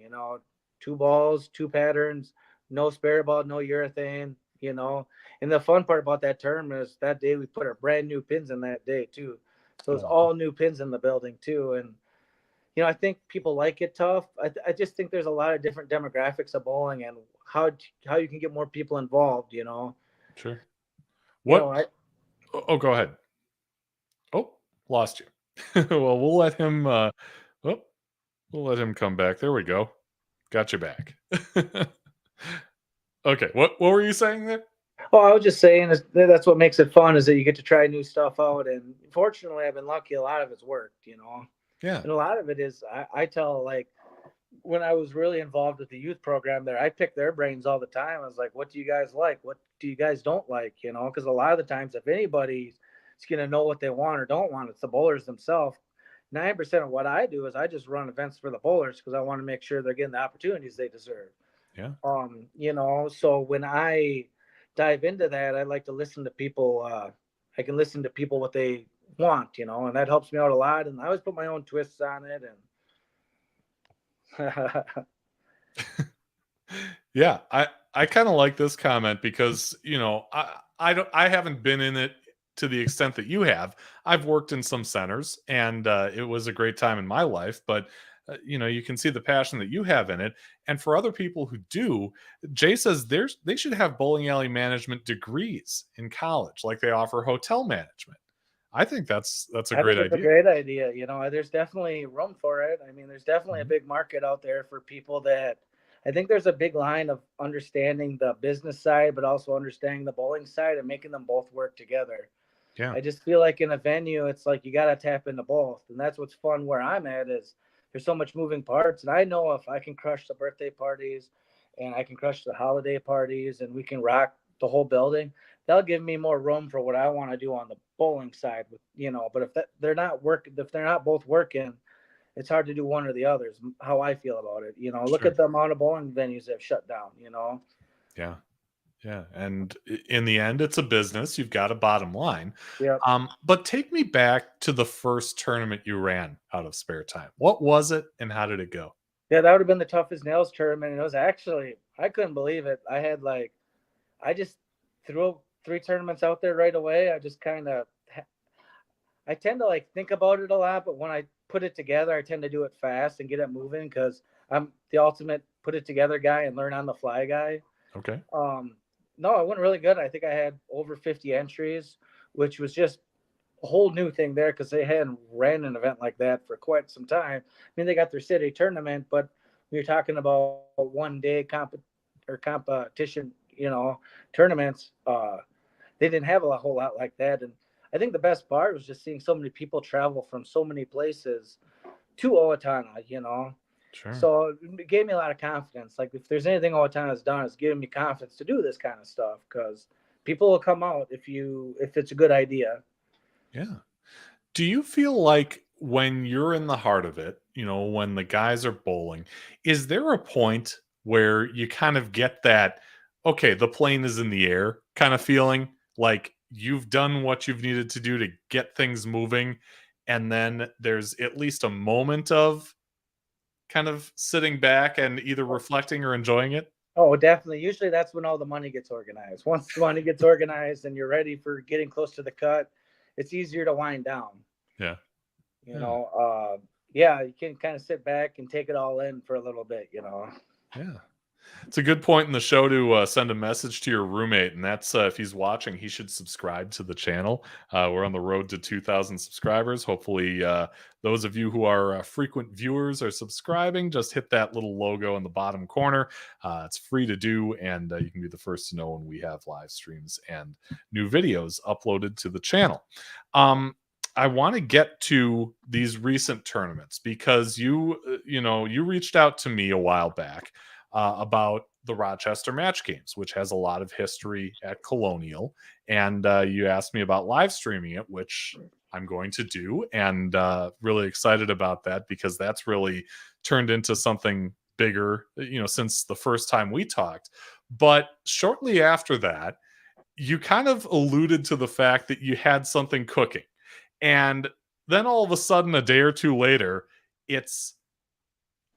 2 balls, 2 patterns, no spare ball, no urethane, and the fun part about that tournament is that day we put our brand new pins in that day too. So it's all new pins in the building too. And, I think people like it tough. I just think there's a lot of different demographics of bowling and how you can get more people involved,
Sure. What?
Oh,
go ahead. Oh, lost you. Well, we'll let him. We'll let him come back. There we go. Got you back. Okay. What were you saying there?
Oh, I was just saying that's what makes it fun is that you get to try new stuff out. And fortunately, I've been lucky. A lot of it's worked,
Yeah.
And a lot of it is I tell like when I was really involved with the youth program there, I picked their brains all the time. I was like, what do you guys like? What do you guys don't like? Because a lot of the times if anybody's going to know what they want or don't want, it's the bowlers themselves. 9% of what I do is I just run events for the bowlers because I want to make sure they're getting the opportunities they deserve.
Yeah.
You know, so when I dive into that, I like to listen to people. I can listen to people what they want, you know, and that helps me out a lot. And I always put my own twists on it. And
Yeah, I kind of like this comment because, you know, I haven't been in it to the extent that you have. I've worked in some centers, and it was a great time in my life, but you know, you can see the passion that you have in it. And for other people who do, Jay says they should have bowling alley management degrees in college, like they offer hotel management. I think that's a
I
great
think it's a
idea.
great idea. You know, there's definitely room for it. I mean, there's definitely a
Mhm.
big market out there for people that I think there's a big line of understanding the business side, but also understanding the bowling side and making them both work together.
Yeah,
I just feel like in a venue, it's like you got to tap into both. And that's what's fun where I'm at is there's so much moving parts. And I know if I can crush the birthday parties and I can crush the holiday parties and we can rock the whole building, that'll give me more room for what I want to do on the bowling side with, you know, but they're not working, if they're not both working, it's hard to do one or the other is how I feel about it. You know, look
sure.
at the amount of bowling venues that have shut down, you know?
Yeah. Yeah, and in the end, it's a business. You've got a bottom line.
Yeah.
But take me back to the first tournament you ran out of spare time. What was it, and how did it go?
Yeah, that would have been the toughest nails tournament. And it was actually, I couldn't believe it. I had like, I just threw 3 tournaments out there right away. I just kind of, I tend to like think about it a lot, but when I put it together, I tend to do it fast and get it moving because I'm the ultimate put it together guy and learn on the fly guy.
Okay.
Um, no, it went really good. I think I had over 50 entries, which was just a whole new thing there because they hadn't ran an event like that for quite some time. I mean, they got their city tournament, but we were talking about 1 day competition, you know, tournaments. They didn't have a whole lot like that. And I think the best part was just seeing so many people travel from so many places to Owatonna, you know.
Sure.
So it gave me a lot of confidence. Like if there's anything Owatonna's done, it's giving me confidence to do this kind of stuff because people will come out if it's a good idea.
Yeah. Do you feel like when you're in the heart of it, you know, when the guys are bowling, is there a point where you kind of get that, okay, the plane is in the air kind of feeling like you've done what you've needed to do to get things moving? And then there's at least a moment of kind of sitting back and either reflecting or enjoying it?
Oh, definitely. Usually that's when all the money gets organized. Once the money gets organized and you're ready for getting close to the cut, it's easier to wind down.
Yeah.
You
Yeah.
know, yeah, you can kind of sit back and take it all in for a little bit, you know.
Yeah. It's a good point in the show to send a message to your roommate, and that's if he's watching, he should subscribe to the channel. We're on the road to 2,000 subscribers. Hopefully, those of you who are frequent viewers are subscribing. Just hit that little logo in the bottom corner. It's free to do, and you can be the first to know when we have live streams and new videos uploaded to the channel. I want to get to these recent tournaments because you reached out to me a while back about the Rochester match games, which has a lot of history at Colonial. And you asked me about live streaming it, which I'm going to do. And really excited about that because that's really turned into something bigger, you know, since the first time we talked. But shortly after that, you kind of alluded to the fact that you had something cooking. And then all of a sudden, a day or two later, it's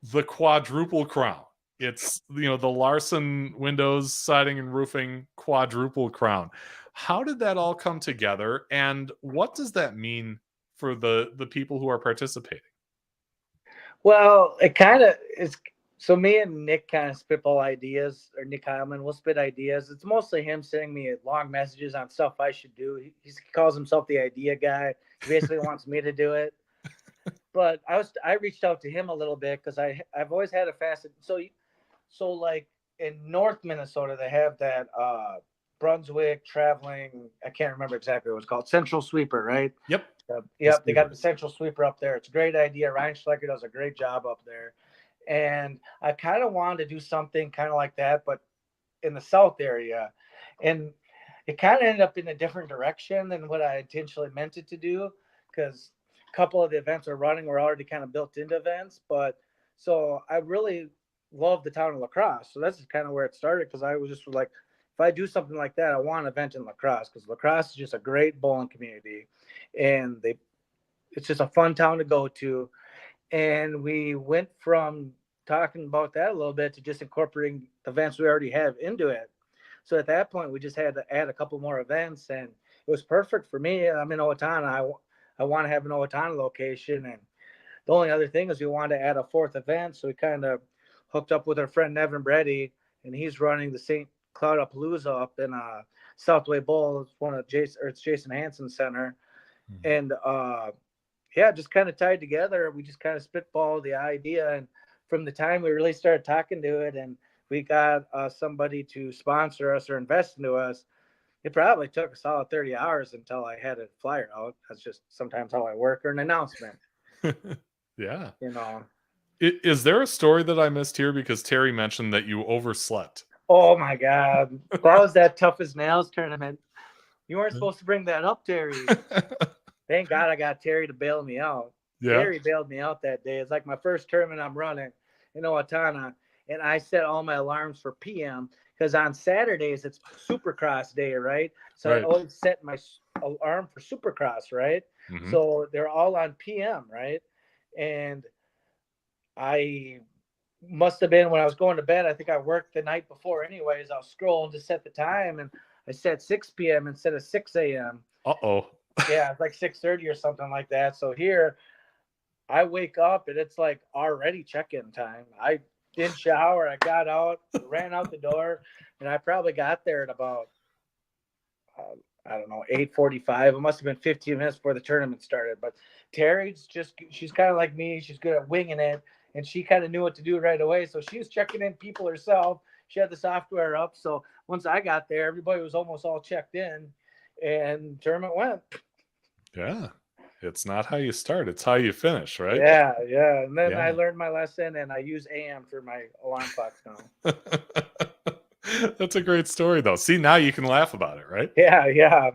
the quadruple crown. It's, you know, the Larson windows, siding, and roofing quadruple crown. How did that all come together, and what does that mean for the people who are participating?
Well, it kind of is. So me and Nick kind of spitball ideas, or Nick Heilman will spit ideas. It's mostly him sending me long messages on stuff I should do. He calls himself the idea guy. He basically wants me to do it. But I reached out to him a little bit because I've always had a facet. So like in North Minnesota, they have that Brunswick traveling. I can't remember exactly what it's called. Central Sweeper, right?
Yep.
Yep, they got the Central Sweeper up there. It's a great idea. Ryan Schlecker does a great job up there. And I kind of wanted to do something kind of like that, but in the South area. And it kind of ended up in a different direction than what I intentionally meant it to do because a couple of the events we're running were already kind of built into events. But so I really love the town of La Crosse. So that's kind of where it started, because I was just like, if I do something like that, I want an event in La Crosse, because La Crosse is just a great bowling community, and it's just a fun town to go to. And we went from talking about that a little bit to just incorporating events we already have into it. So at that point, we just had to add a couple more events, and it was perfect for me. I'm in Owatonna. I want to have an Owatonna location, and the only other thing is we wanted to add a fourth event. So we kind of hooked up with our friend Nevin Brady, and he's running the St. Cloud Palooza up in Southway Bowl. It's one of it's Jason Hansen's center, and yeah, just kind of tied together. We just kind of spitballed the idea, and from the time we really started talking to it, and we got somebody to sponsor us or invest into us, it probably took a solid 30 hours until I had a flyer out. That's just sometimes how I work, or an announcement.
Yeah.
You know.
Is there a story that I missed here? Because Teri mentioned that you overslept.
Oh my God. That was that Tough as Nails tournament. You weren't supposed to bring that up, Teri. Thank God I got Teri to bail me out. Yeah. Teri bailed me out that day. It's like my first tournament I'm running in Owatonna, and I set all my alarms for PM, because on Saturdays it's Supercross day, right? So I always set my alarm for Supercross, right? Mm-hmm. So they're all on PM, right? And I must have been, when I was going to bed, I think I worked the night before anyways. I'll scroll to set the time, and I set 6 p.m. instead of 6 a.m.
Uh-oh.
Yeah, it's like 6:30 or something like that. So here I wake up and it's like already check-in time. I didn't shower. I got out, ran out the door, and I probably got there at about, I don't know, 8:45. It must have been 15 minutes before the tournament started. But Teri's she's kind of like me. She's good at winging it, and she kind of knew what to do right away. So she was checking in people herself. She had the software up. So once I got there, everybody was almost all checked in, and tournament went.
Yeah. It's not how you start, it's how you finish, right?
Yeah. And then I learned my lesson, and I use AM for my alarm clocks now.
That's a great story, though. See, now you can laugh about it, right?
Yeah.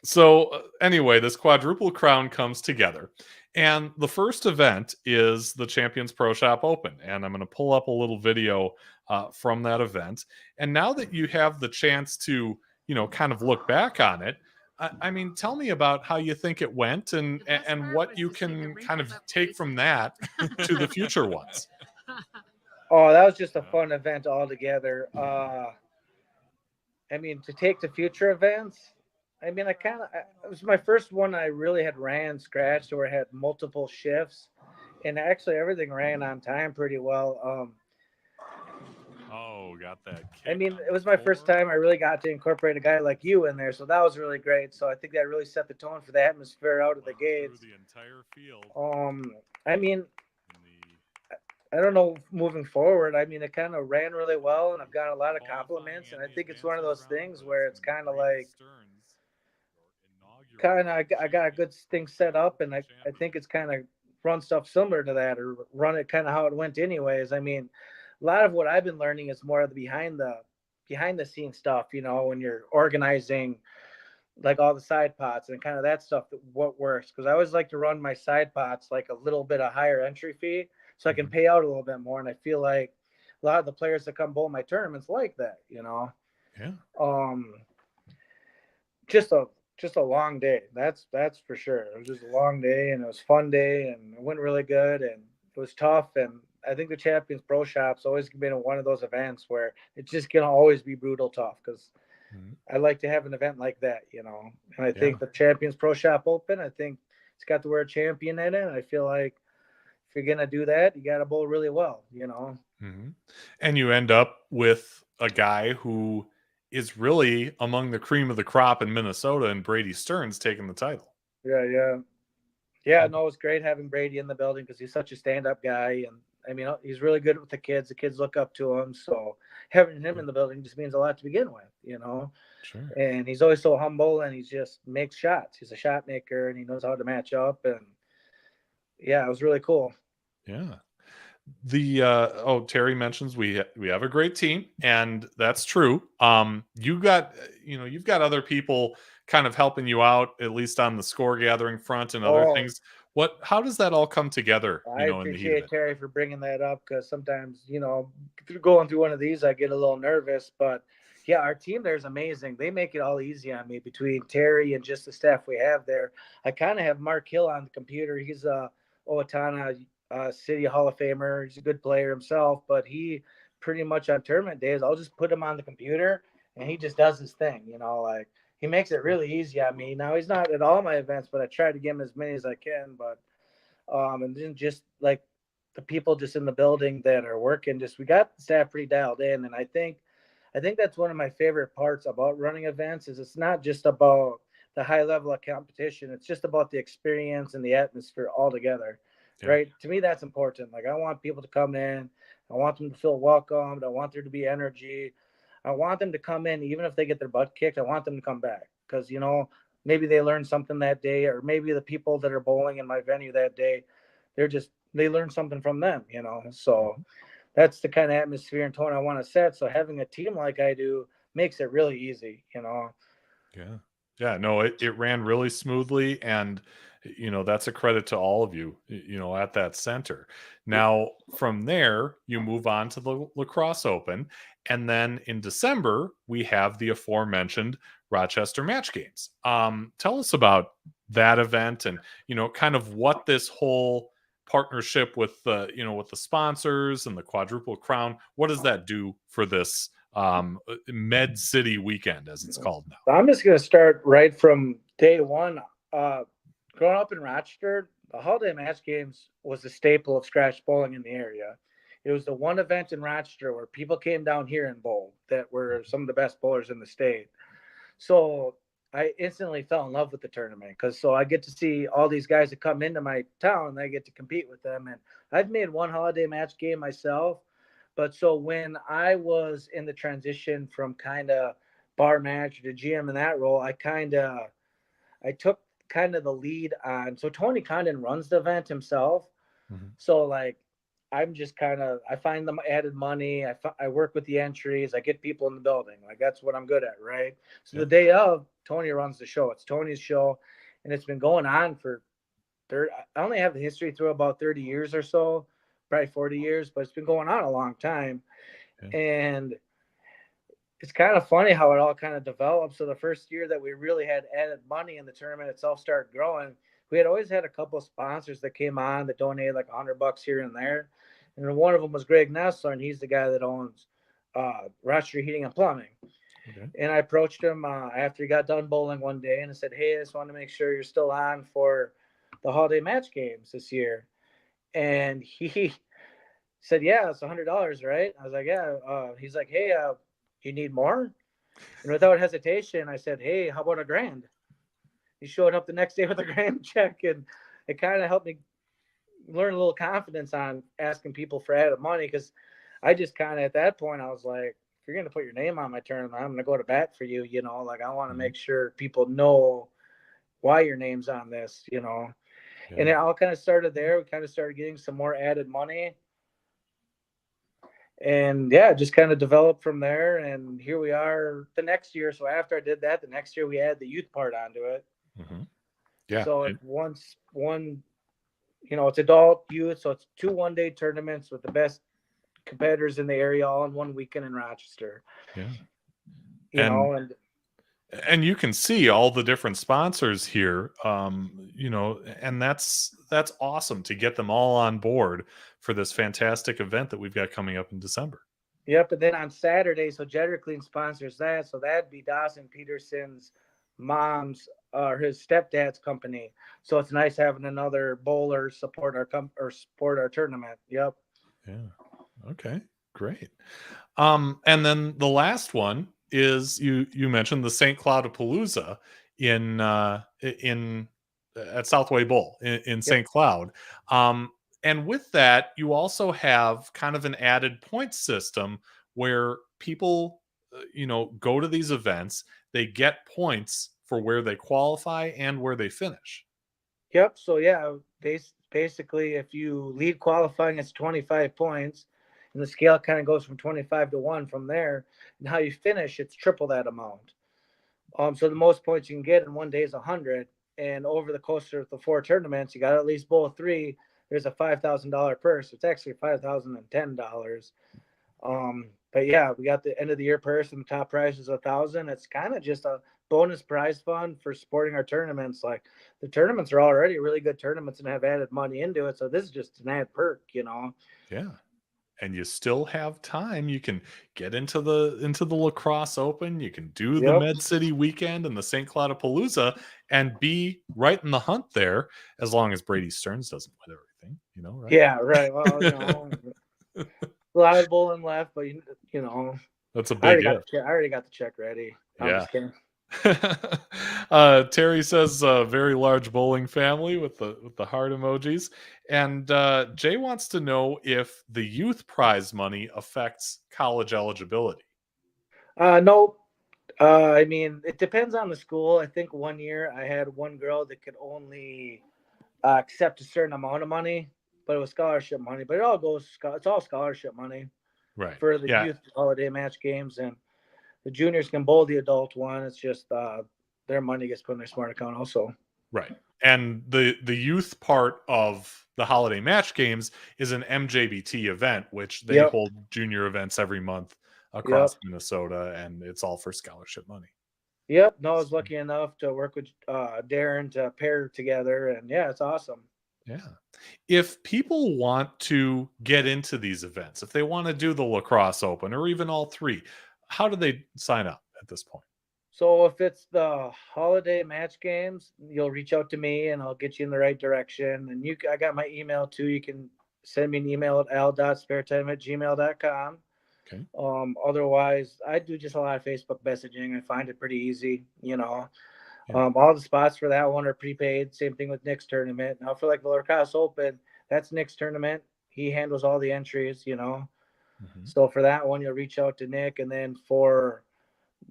So anyway, this quadruple crown comes together, and the first event is the Champions Pro Shop Open, and I'm going to pull up a little video from that event. And now that you have the chance to, kind of look back on it, I mean, tell me about how you think it went, and what you can kind of take from that to the future ones.
Oh, that was just a fun event altogether. I mean, to take to future events, I mean, it was my first one I really had ran scratched, or had multiple shifts, and actually everything ran on time pretty well.
Got that kick.
I mean, it was my first time I really got to incorporate a guy like you in there, so that was really great. So I think that really set the tone for the atmosphere out of the gates.
Through the entire field.
I mean, I don't know, moving forward, I mean, it kind of ran really well, and I've got a lot of compliments, and I think it's one of those things where it's kind of like, I got a good thing set up, and I think it's kind of run stuff similar to that, or run it kind of how it went anyways. I mean, a lot of what I've been learning is more of the behind the scenes stuff, when you're organizing like all the side pots and kind of that stuff, what works. Because I always like to run my side pots like a little bit of higher entry fee, so I can pay out a little bit more. And I feel like a lot of the players that come bowl my tournaments like that,
Yeah.
Just a long day. That's for sure. It was just a long day, and it was a fun day, and it went really good, and it was tough. And I think the Champions Pro Shop's always been one of those events where it's just going to always be brutal tough, because I like to have an event like that, And I think the Champions Pro Shop Open, I think it's got the word champion in it. And I feel like if you're going to do that, you got to bowl really well,
And you end up with a guy who is really among the cream of the crop in Minnesota, and Brady Stearns taking the title.
Yeah, no, it's great having Brady in the building, because he's such a stand-up guy, and I mean, he's really good with the kids. The kids look up to him, so having him in the building just means a lot to begin with,
Sure.
And he's always so humble, and he just makes shots. He's a shot maker, and he knows how to match up, and yeah, it was really cool.
Yeah. Teri mentions we have a great team, and that's true. You've got other people kind of helping you out, at least on the score gathering front and other things. How does that all come together,
I
in the heat of
appreciate
it?
Terry for bringing that up, because sometimes, through going through one of these, I get a little nervous. But yeah, our team there is amazing. They make it all easy on me between Terry and just the staff we have there. I kind of have Mark Hill on the computer. He's a Owatonna City Hall of Famer. He's a good player himself, but he pretty much on tournament days, I'll just put him on the computer and he just does his thing. Like he makes it really easy on me. Now he's not at all my events, but I try to give him as many as I can. But and then just like the people just in the building that are working, just we got the staff pretty dialed in. And I think that's one of my favorite parts about running events is it's not just about the high level of competition. It's just about the experience and the atmosphere all together.
Yeah.
Right. To me, that's important. Like I want people to come in. I want them to feel welcomed. I want there to be energy. I want them to come in, even if they get their butt kicked. I want them to come back because, maybe they learned something that day, or maybe the people that are bowling in my venue that day, they learned something from them, So that's the kind of atmosphere and tone I want to set. So having a team like I do makes it really easy,
Yeah. Yeah. No, it ran really smoothly. And, that's a credit to all of you, at that center. Now, from there, you move on to the Lacrosse Open. And then in December, we have the aforementioned Rochester Match Games. Tell us about that event and, kind of what this whole partnership with with the sponsors and the Quadruple Crown, what does that do for this Med City weekend, as it's called now?
I'm just going to start right from day one. Growing up in Rochester, the holiday match games was a staple of scratch bowling in the area. It was the one event in Rochester where people came down here and bowled that were some of the best bowlers in the state. So I instantly fell in love with the tournament because so I get to see all these guys that come into my town and I get to compete with them. And I've made one holiday match game myself. But so when I was in the transition from kind of bar manager to GM in that role, I took kind of the lead on. So Tony Condon runs the event himself.
Mm-hmm.
So like I'm just I find them added money. I work with the entries. I get people in the building. Like that's what I'm good at, right? So the day of, Tony runs the show. It's Tony's show, and it's been going on for I only have the history through about 30 years or so, probably 40 years, but it's been going on a long time.
Yeah.
And it's kind of funny how it all kind of developed. So the first year that we really had added money and the tournament itself started growing, we had always had a couple of sponsors that came on that donated like $100 here and there. And one of them was Greg Nessler, and he's the guy that owns Rochester Heating and Plumbing.
Okay.
And I approached him after he got done bowling one day, and I said, "Hey, I just want to make sure you're still on for the holiday match games this year." And he said, "Yeah, it's $100, right?" I was like, "Yeah." He's like, "Hey, you need more?" And without hesitation, I said, "Hey, how about $1,000?" He showed up the next day with a grand check, and it kind of helped me learn a little confidence on asking people for added money, because I just kind of at that point I was like, if you're going to put your name on my tournament, I'm going to go to bat for you, like I want to make sure people know why your name's on this,
Yeah.
And it all kind of started there. We kind of started getting some more added money, and just kind of developed from there. And here we are the next year. So after I did that, the next year we add the youth part onto it.
Mm-hmm. Yeah.
So it's it's adult, youth. So it's 2 one-day tournaments with the best competitors in the area all in one weekend in Rochester.
Yeah. And you can see all the different sponsors here, and that's awesome to get them all on board for this fantastic event that we've got coming up in December.
Yep. And then on Saturday, so Jedder Clean sponsors that. So that'd be Dawson Peterson's mom's or his stepdad's company. So it's nice having another bowler support our tournament. Yep.
Yeah. Okay. Great. And then the last one is you mentioned the St. Cloudapalooza in at Southway Bowl in St. Cloud. And with that, you also have kind of an added point system where people, go to these events, they get points for where they qualify and where they finish.
Yep. So basically, if you lead qualifying, it's 25 points, and the scale kind of goes from 25 to 1 from there. And how you finish, it's triple that amount. So the most points you can get in one day is 100. and over the course of the 4 tournaments, you got at least bowl 3. There's a $5,000 purse. It's actually $5,010. But yeah, we got the end of the year purse, and the top prize is $1,000. It's kind of just a bonus prize fund for supporting our tournaments. Like, the tournaments are already really good tournaments and have added money into it, so this is just an added perk,
Yeah. And you still have time. You can get into the lacrosse open. You can do the
Yep.
Med City weekend and the St. Cloud-a-Palooza and be right in the hunt there, as long as Brady Stearns doesn't win everything, right?
Yeah, right. Well, a lot of bowling left, but
That's a
I already
big
got
if.
I already got the check ready. I'm
Yeah.
just kidding.
Terry says very large bowling family with the heart emojis, and Jay wants to know if the youth prize money affects college eligibility.
No. I mean, it depends on the school. I think one year I had one girl that could only accept a certain amount of money, but it was scholarship money. But it's all scholarship money,
Right.
for the
Yeah.
youth holiday match games, and the juniors can bowl the adult one. It's just their money gets put in their smart account also.
Right. And the youth part of the holiday match games is an MJBT event, which they hold junior events every month across Minnesota, and it's all for scholarship money.
Yep. No, I was lucky enough to work with Darren to pair together, and yeah, it's awesome.
Yeah. If people want to get into these events, if they want to do the lacrosse open or even all 3, how do they sign up at this point?
So if it's the holiday match games, you'll reach out to me and I'll get you in the right direction. And I got my email too. You can send me an email at al.sparetime@gmail.com.
Okay.
Otherwise, I do just a lot of Facebook messaging. I find it pretty easy, All the spots for that one are prepaid. Same thing with Nick's tournament. Now, for like the Lacrosse Open, that's Nick's tournament. He handles all the entries,
Mm-hmm.
So for that one, you'll reach out to Nick. And then for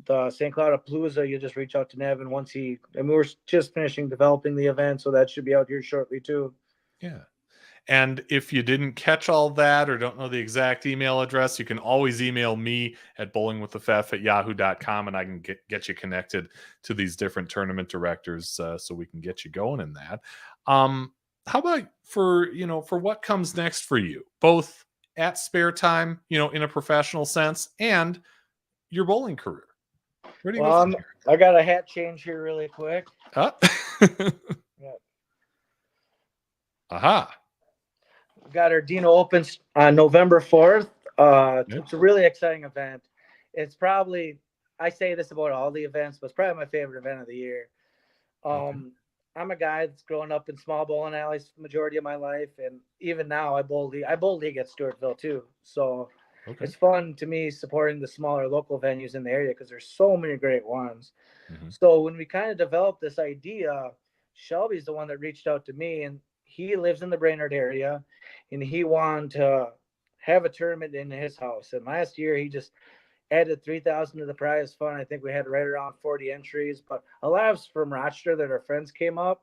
the St. Cloud-a-Palooza, you just reach out to Nevin we're just finishing developing the event, so that should be out here shortly too.
Yeah. And if you didn't catch all that or don't know the exact email address, you can always email me at bowlingwiththefef@yahoo.com, and I can get you connected to these different tournament directors so we can get you going in that. How about for what comes next for you, both at Sparetime, in a professional sense, and your bowling career? Where do you go from here?
I got a hat change here really quick.
Yeah. Aha.
Got our Dino Open on November 4th. It's a really exciting event. It's probably, I say this about all the events, but it's probably my favorite event of the year. I'm a guy that's grown up in small bowling alleys the majority of my life, and even now I bowl league at Stewartville too. So it's fun to me supporting the smaller local venues in the area because there's so many great ones. Mm-hmm. So when we kind of developed this idea, Shelby's the one that reached out to me, and he lives in the Brainerd area, and he wanted to have a tournament in his house. And last year he just added 3,000 to the prize fund. I think we had right around 40 entries, but a lot of us from Rochester that our friends came up.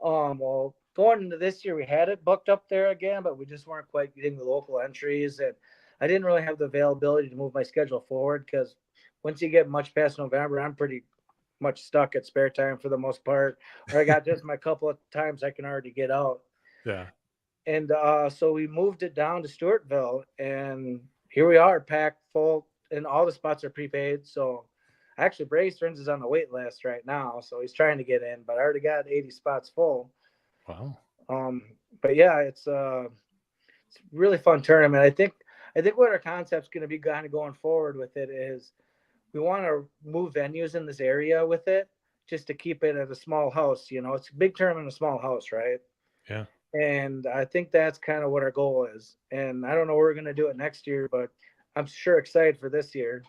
Well, going into this year, we had it booked up there again, but we just weren't quite getting the local entries. And I didn't really have the availability to move my schedule forward because once you get much past November, I'm pretty much stuck at Sparetime for the most part. Or I got just my couple of times I can already get out.
Yeah.
And so we moved it down to Stewartville, and here we are, packed full, and all the spots are prepaid. So actually, Brady Stearns is on the wait list right now, so he's trying to get in, but I already got 80 spots full.
Wow.
But yeah, it's a really fun tournament. I think what our concept's going to be kind of going forward with it is we want to move venues in this area with it just to keep it at a small house. It's a big tournament in a small house, right?
Yeah.
And I think that's kind of what our goal is. And I don't know where we're going to do it next year, but I'm sure excited for this year.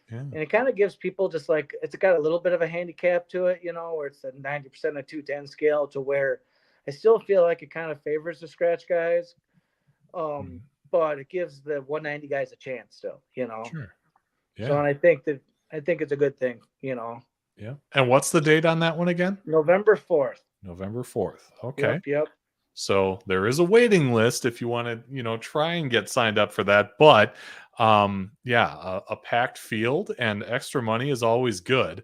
Yeah. And it kind of gives people just like, it's got a little bit of a handicap to it, where it's a 90% of 210 scale, to where I still feel like it kind of favors the scratch guys. But it gives the 190 guys a chance still,
Sure. Yeah.
So, and I think it's a good thing,
Yeah. And what's the date on that one again?
November 4th.
November 4th. Okay.
Yep.
So there is a waiting list if you want to, try and get signed up for that. But a packed field and extra money is always good.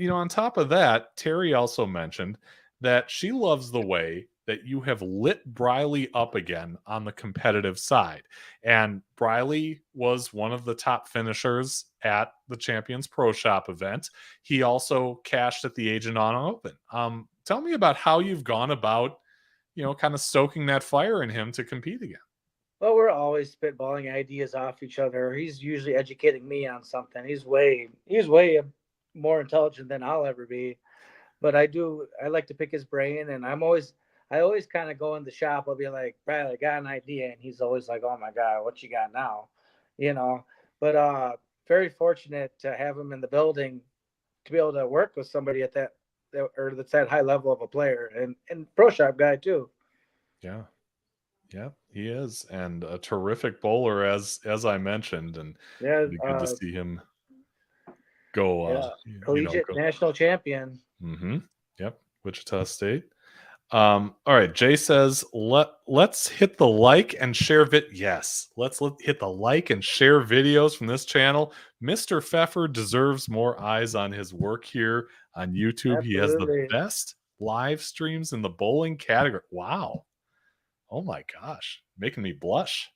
on top of that, Teri also mentioned that she loves the way that you have lit Briley up again on the competitive side. And Briley was one of the top finishers at the Champions Pro Shop event. He also cashed at the Owatonna Open. Tell me about how you've gone about, kind of stoking that fire in him to compete again.
Well, we're always spitballing ideas off each other. He's usually educating me on something. He's way more intelligent than I'll ever be. But I like to pick his brain, and I always kind of go in the shop. I'll be like, Bradley, I got an idea. And he's always like, oh my God, what you got now? But very fortunate to have him in the building to be able to work with somebody at that's that high level of a player and pro shop guy too.
Yeah. Yeah, he is, and a terrific bowler, as I mentioned, and it'd be good to see him go.
Collegiate national champion.
Mm-hmm. Yep, Wichita State. All right, Jay says let's hit the like and share Yes, let's hit the like and share videos from this channel. Mr. Pfeffer deserves more eyes on his work here on YouTube. Absolutely. He has the best live streams in the bowling category. Wow. Oh my gosh, making me blush.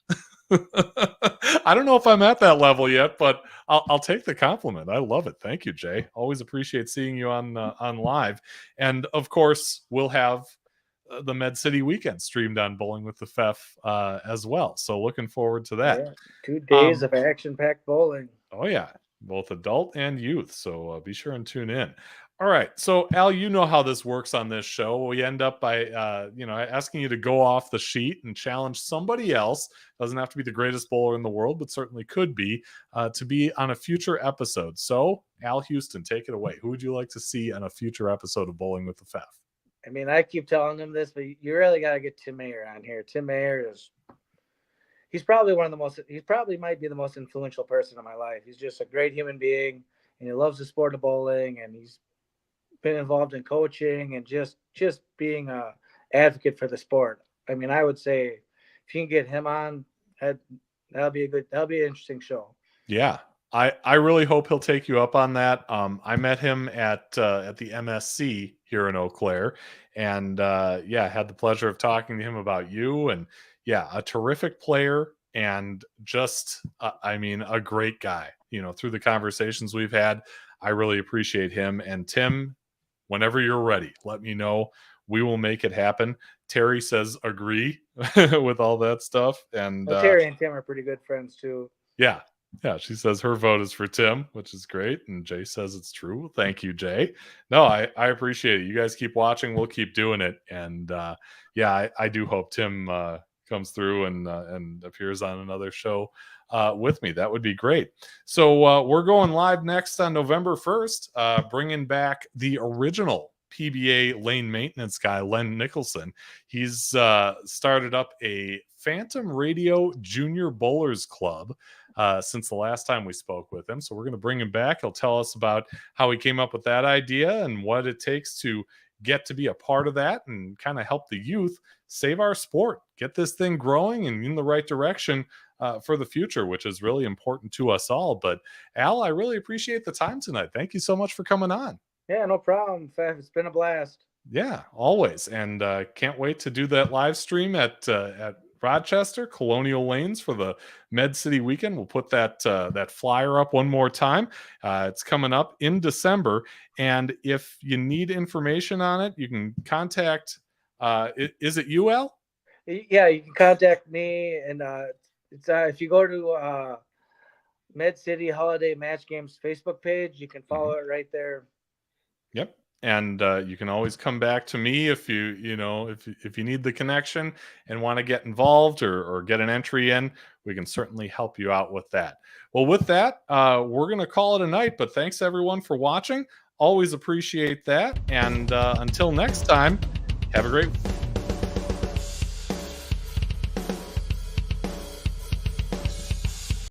I don't know if I'm at that level yet, but I'll take the compliment. I love it. Thank you, Jay. Always appreciate seeing you on live. And of course, we'll have the Med City weekend streamed on Bowling with the Pfeff as well. So looking forward to that.
Yeah, 2 days of action-packed bowling.
Oh yeah, both adult and youth. So be sure and tune in. All right. So, Al, you know how this works on this show. We end up by, asking you to go off the sheet and challenge somebody else. Doesn't have to be the greatest bowler in the world, but certainly could be, to be on a future episode. So, Al Houston, take it away. Who would you like to see on a future episode of Bowling with the Pfeff?
I mean, I keep telling him this, but you really got to get Tim Mayer on here. Tim Mayer he's probably he probably might be the most influential person in my life. He's just a great human being, and he loves the sport of bowling, and he's been involved in coaching and just being a advocate for the sport. I mean, I would say if you can get him on, that'll be an interesting show. Yeah.
I really hope he'll take you up on that. I met him at the MSC here in Eau Claire, and had the pleasure of talking to him about you. And a terrific player, and just a great guy. Through the conversations we've had, I really appreciate him. And Tim, whenever you're ready, let me know. We will make it happen. Teri says agree with all that stuff. And
Teri and Tim are pretty good friends too.
Yeah. Yeah, she says her vote is for Tim, which is great. And Jay says it's true. Thank you, Jay. No, I appreciate it. You guys keep watching. We'll keep doing it. And I do hope Tim comes through and appears on another show with me. That would be great. So we're going live next on November 1st, bringing back the original PBA lane maintenance guy, Len Nicholson. He's started up a Phantom Radio Junior Bowlers Club since the last time we spoke with him. So we're going to bring him back. He'll tell us about how he came up with that idea and what it takes to get to be a part of that and kind of help the youth save our sport, get this thing growing and in the right direction for the future, which is really important to us all. But Al, I really appreciate the time tonight. Thank you so much for coming on.
Yeah, no problem. It's been a blast.
Yeah, always. And can't wait to do that live stream at Rochester, Colonial Lanes for the Med City weekend. We'll put that flyer up one more time. It's coming up in December. And if you need information on it, you can contact, is it you, Al?
Yeah, you can contact me. And it's if you go to Med City Holiday Match Games Facebook page, you can follow it right there.
Yep. And you can always come back to me if you need the connection and want to get involved or get an entry in. We can certainly help you out with that. Well, with that, we're going to call it a night. But thanks, everyone, for watching. Always appreciate that. And until next time, have a great